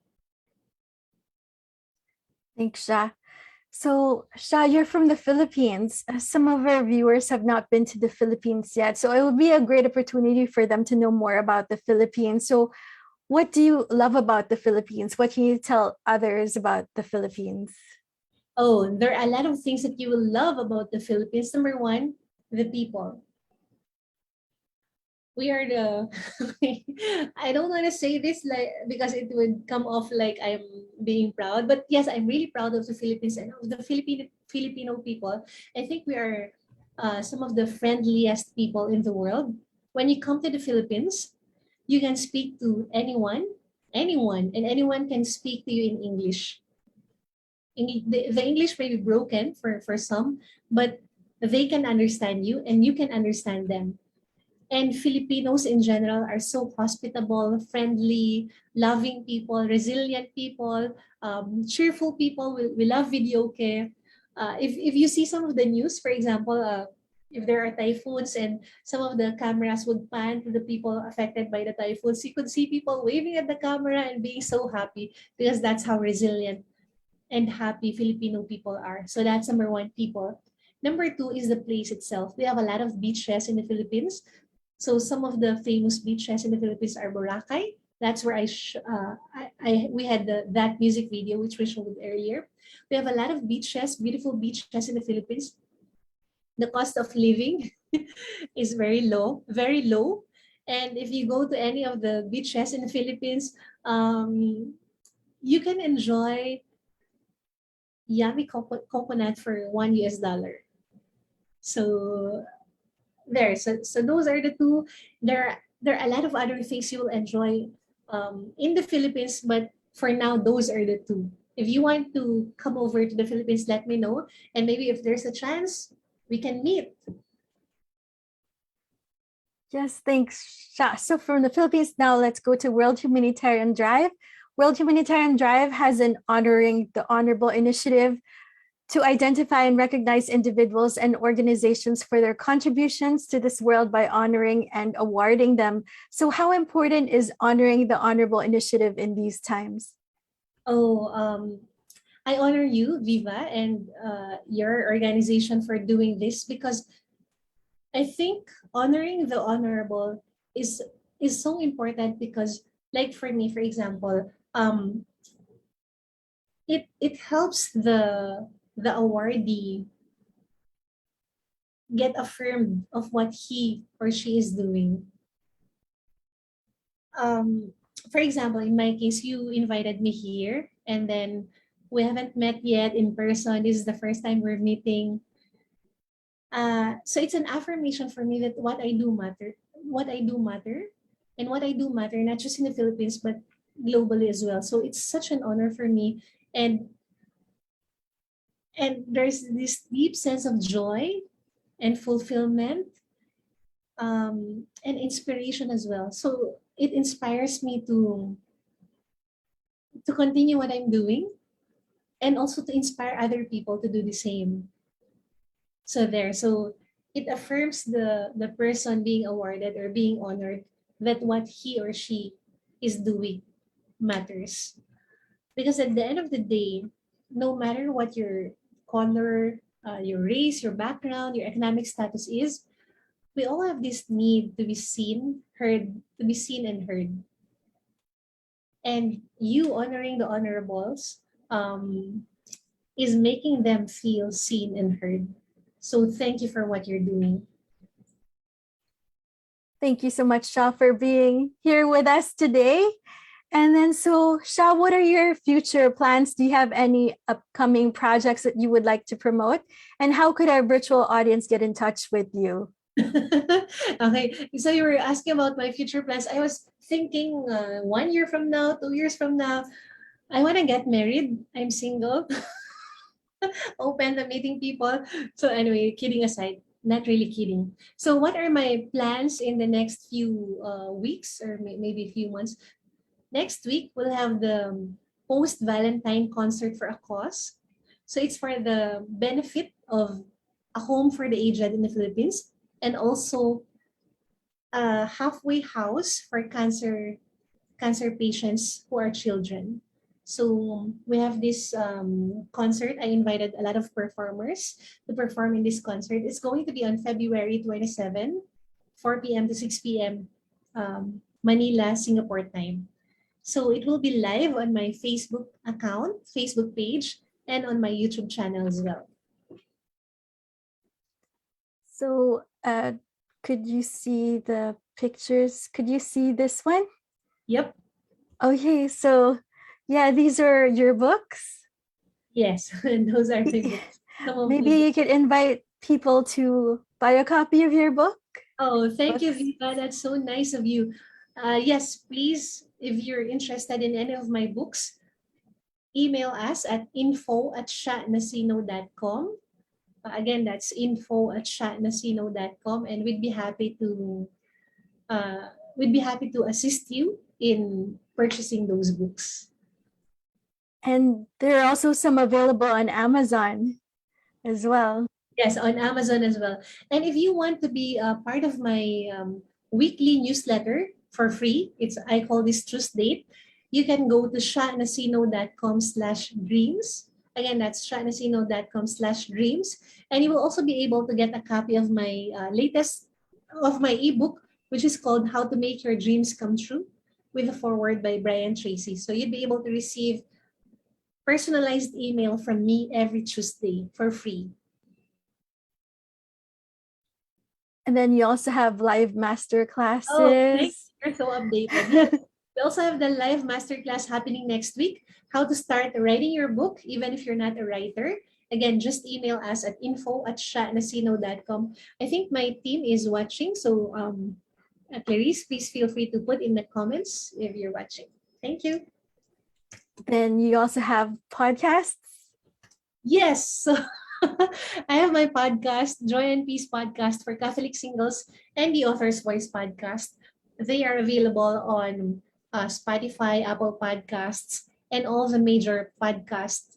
Thanks, Sha. So, Sha, you're from the Philippines. Some of our viewers have not been to the Philippines yet. So, it would be a great opportunity for them to know more about the Philippines. So, what do you love about the Philippines? What can you tell others about the Philippines? Oh, there are a lot of things that you will love about the Philippines. Number one, the people. We are the I don't want to say this like because it would come off like I'm being proud, but yes, I'm really proud of the Philippines and of the Filipino people. I think we are some of the friendliest people in the world. When you come to the Philippines, you can speak to anyone, and anyone can speak to you in English. The English may be broken for some, but they can understand you and you can understand them. And Filipinos in general are so hospitable, friendly, loving people, resilient people, cheerful people. We love videoke. If you see some of the news, for example, if there are typhoons and some of the cameras would pan to the people affected by the typhoons, you could see people waving at the camera and being so happy because that's how resilient and happy Filipino people are. So that's number one, people. Number two is the place itself. We have a lot of beaches in the Philippines. So some of the famous beaches in the Philippines are Boracay. That's where we had that music video which we showed earlier. We have a lot of beaches, beautiful beaches in the Philippines. The cost of living is very low, very low. And if you go to any of the beaches in the Philippines, you can enjoy yummy coconut for $1. So there. So those are the two. There are a lot of other things you will enjoy in the Philippines, but for now, those are the two. If you want to come over to the Philippines, let me know. And maybe if there's a chance, we can meet. Yes, thanks, Sha. So from the Philippines now, let's go to World Humanitarian Drive. World Humanitarian Drive has an Honoring the Honorable initiative to identify and recognize individuals and organizations for their contributions to this world by honoring and awarding them. So how important is Honoring the Honorable initiative in these times? Oh, I honor you, Viva, and your organization for doing this because I think honoring the honorable is so important because, like for me, for example, it helps the awardee get affirmed of what he or she is doing. For example, in my case, you invited me here and then we haven't met yet in person. This is the first time we're meeting. So it's an affirmation for me that what I do matter, and what I do matter, not just in the Philippines, but globally as well. So it's such an honor for me. And there's this deep sense of joy and fulfillment and inspiration as well. So it inspires me to continue what I'm doing and also to inspire other people to do the same. So it affirms the person being awarded or being honored that what he or she is doing matters. Because at the end of the day, no matter what your color, your race, your background, your economic status is, we all have this need to be seen, and heard. And you honoring the honorables is making them feel seen and heard. So thank you for what you're doing. Thank you so much, Sha, for being here with us today. And then, so Sha, what are your future plans? Do you have any upcoming projects that you would like to promote? And how could our virtual audience get in touch with you? Okay, so you were asking about my future plans. I was thinking 1 year from now, 2 years from now, I want to get married. I'm single, open to meeting people. So anyway, kidding aside, not really kidding. So what are my plans in the next few weeks or maybe a few months? Next week, we'll have the post-Valentine concert for a cause. So it's for the benefit of a home for the aged in the Philippines and also a halfway house for cancer patients who are children. So we have this concert. I invited a lot of performers to perform in this concert. It's going to be on February 27, 4 p.m. to 6 p.m. Manila, Singapore time. So it will be live on my Facebook account, Facebook page, and on my YouTube channel as well. So, could you see the pictures? Could you see this one? Yep. Okay, so yeah, these are your books. Yes, and those are the books. Some of Maybe my you could invite people to buy a copy of your book. Oh, thank you, Books. Viva. That's so nice of you. Yes, please, if you're interested in any of my books, email us at info@shatnasino.com. Again, that's info@shatnasino.com, and we'd be happy to assist you in purchasing those books. And there are also some available on Amazon as well. Yes, on Amazon as well. And if you want to be a part of my weekly newsletter for free, I call this Tuesday. You can go to shatnasino.com/dreams. Again, that's shatnasino.com/dreams. And you will also be able to get a copy of my latest of my ebook, which is called How to Make Your Dreams Come True, with a foreword by Brian Tracy. So you'd be able to receive personalized email from me every Tuesday for free. And then you also have live master classes. Oh, thanks. You're so updated. Yes. We also have the live masterclass happening next week, how to start writing your book, even if you're not a writer. Again, just email us at info@shatnasino.com. I think my team is watching, so Clarice, please feel free to put in the comments if you're watching. Thank you. Then you also have podcasts. Yes. So I have my podcast, Joy and Peace podcast for Catholic singles, and the Author's Voice podcast. They are available on Spotify, Apple Podcasts, and all the major podcast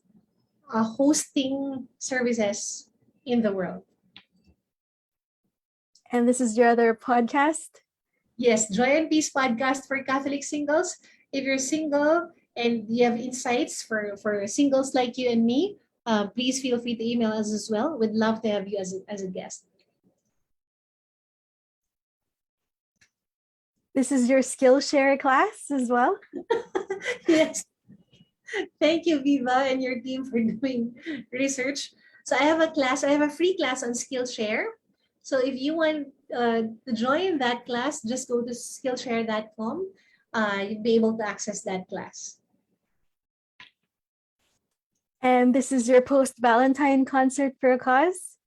hosting services in the world. And this is your other podcast. Yes, Joy and Peace podcast for Catholic singles. If you're single and you have insights for singles like you and me, please feel free to email us as well. We'd love to have you as a guest. This is your Skillshare class as well. Yes. Thank you, Viva, and your team for doing research. So I have a free class on Skillshare. So if you want to join that class, just go to skillshare.com. You'd be able to access that class. And this is your post-Valentine concert for a cause.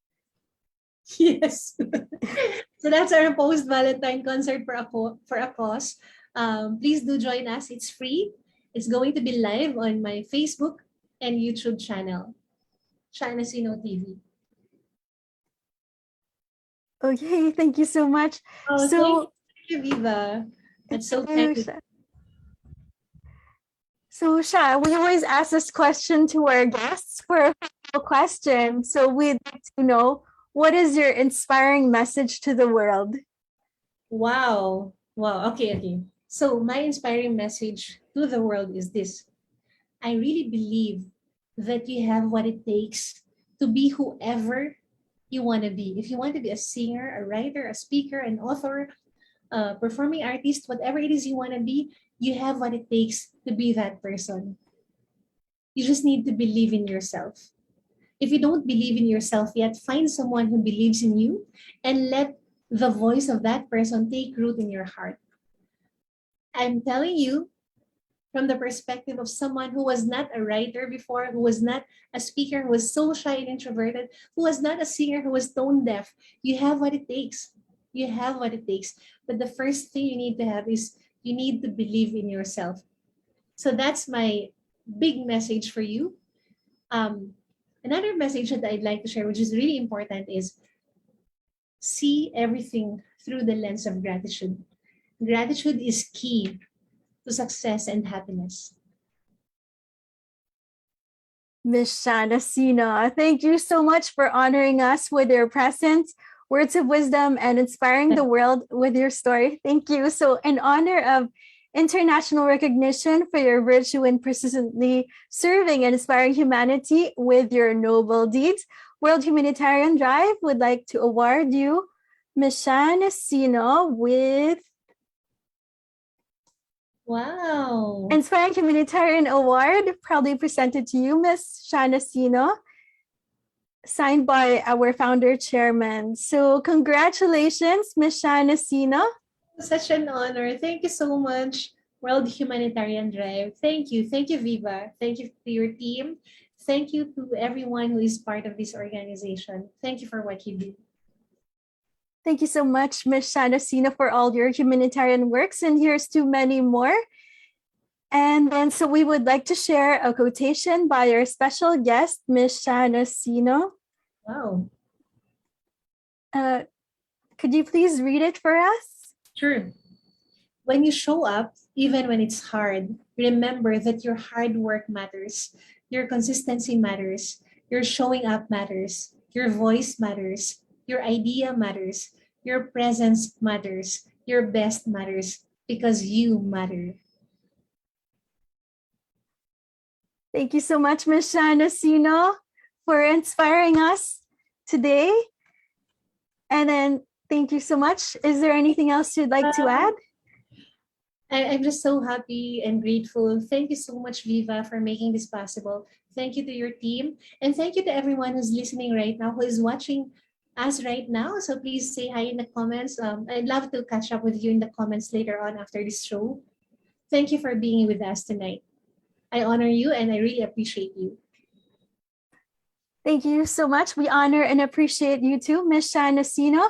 Yes. So that's our post-Valentine concert for a cause. Please do join us. It's free. It's going to be live on my Facebook and YouTube channel, Shatnasino TV. Okay, thank you so much. Oh, So, thank you, Viva. That's so Thank you, kind. Sha. So, Sha, we always ask this question to our guests for a final question. So we'd like to know, what is your inspiring message to the world? Wow. Wow. Okay. So my inspiring message to the world is this. I really believe that you have what it takes to be whoever you want to be. If you want to be a singer, a writer, a speaker, an author, performing artist, whatever it is you want to be, you have what it takes to be that person. You just need to believe in yourself. If you don't believe in yourself yet, find someone who believes in you and let the voice of that person take root in your heart. I'm telling you, from the perspective of someone who was not a writer before, who was not a speaker, who was so shy and introverted, who was not a singer, who was tone deaf, you have what it takes. You have what it takes. But the first thing you need to have is you need to believe in yourself. So that's my big message for you. Another message that I'd like to share, which is really important, is see everything through the lens of gratitude. Gratitude is key to success and happiness. Miss Shana Sina, thank you so much for honoring us with your presence, words of wisdom, and inspiring the world with your story. Thank you. So, in honor of international recognition for your virtue in persistently serving and inspiring humanity with your noble deeds, World Humanitarian Drive would like to award you, Miss Shana Sina, with Wow. Inspiring Humanitarian Award, proudly presented to you, Miss Shana Sina, signed by our founder chairman. So congratulations, Miss Shana Sina. Such an honor. Thank you so much, World Humanitarian Drive. Thank you. Thank you, Viva. Thank you to your team. Thank you to everyone who is part of this organization. Thank you for what you do. Thank you so much, Ms. Shana Sina, for all your humanitarian works. And here's to many more. And then, so we would like to share a quotation by our special guest, Ms. Shana Sina. Wow. Could you please read it for us? Sure. When you show up, even when it's hard, remember that your hard work matters, your consistency matters, your showing up matters, your voice matters, your idea matters, your presence matters, your best matters, because you matter. Thank you so much, Ms. Shana Sina, for inspiring us today. And then, thank you so much. Is there anything else you'd like to add? I'm just so happy and grateful. Thank you so much, Viva, for making this possible. Thank you to your team. And thank you to everyone who's listening right now, who is watching us right now. So please say hi in the comments. I'd love to catch up with you in the comments later on after this show. Thank you for being with us tonight. I honor you and I really appreciate you. Thank you so much. We honor and appreciate you too, Ms. Shana Sina,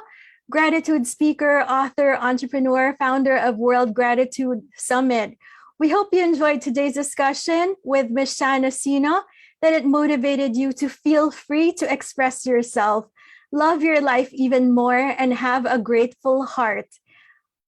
gratitude speaker, author, entrepreneur, founder of World Gratitude Summit. We hope you enjoyed today's discussion with Ms. Shana Sina, that it motivated you to feel free to express yourself, love your life even more, and have a grateful heart.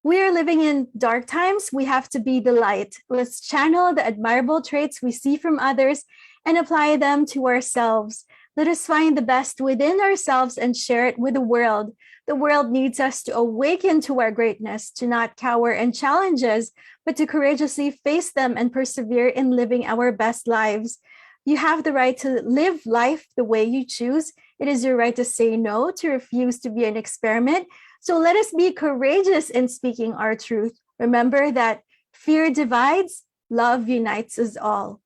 We are living in dark times. We have to be the light. Let's channel the admirable traits we see from others and apply them to ourselves. Let us find the best within ourselves and share it with the world. The world needs us to awaken to our greatness, to not cower in challenges, but to courageously face them and persevere in living our best lives. You have the right to live life the way you choose. It is your right to say no, to refuse to be an experiment. So let us be courageous in speaking our truth. Remember that fear divides, love unites us all.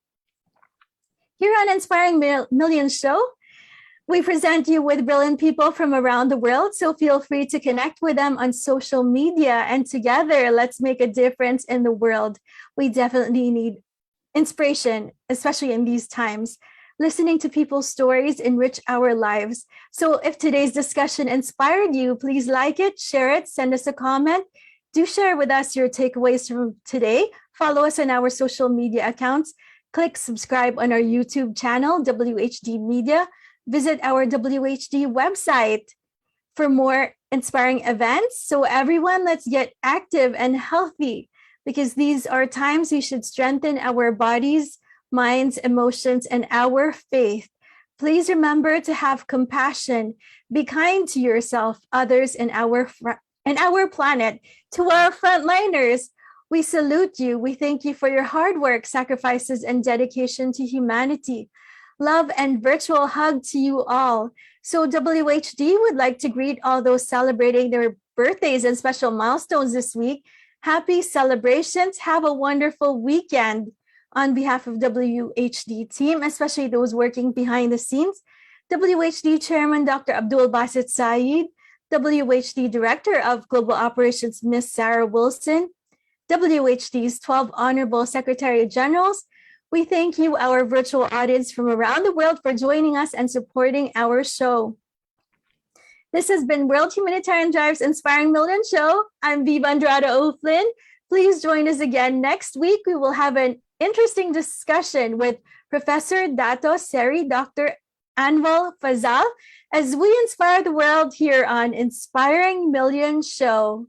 Here on Inspiring Millions Show, we present you with brilliant people from around the world, so feel free to connect with them on social media, and together, let's make a difference in the world. We definitely need inspiration, especially in these times. Listening to people's stories enrich our lives. So if today's discussion inspired you, please like it, share it, send us a comment. Do share with us your takeaways from today. Follow us on our social media accounts. Click subscribe on our YouTube channel, WHD Media. Visit our WHD website for more inspiring events. So everyone, let's get active and healthy, because these are times we should strengthen our bodies, minds, emotions, and our faith. Please remember to have compassion, be kind to yourself, others, and our planet. To our frontliners, we salute you. We thank you for your hard work, sacrifices, and dedication to humanity. Love and virtual hug to you all. So WHD would like to greet all those celebrating their birthdays and special milestones this week. Happy celebrations. Have a wonderful weekend. On behalf of WHD team, especially those working behind the scenes, WHD Chairman Dr. Abdul Basit Saeed, WHD Director of Global Operations Ms. Sarah Wilson, WHD's 12 Honorable Secretary Generals, we thank you, our virtual audience from around the world, for joining us and supporting our show. This has been World Humanitarian Drive's Inspiring Millions Show. I'm Viva Andrada O'Flynn. Please join us again next week. We will have an interesting discussion with Professor Dato Seri Dr. Anwar Fazal as we inspire the world here on Inspiring Millions Show.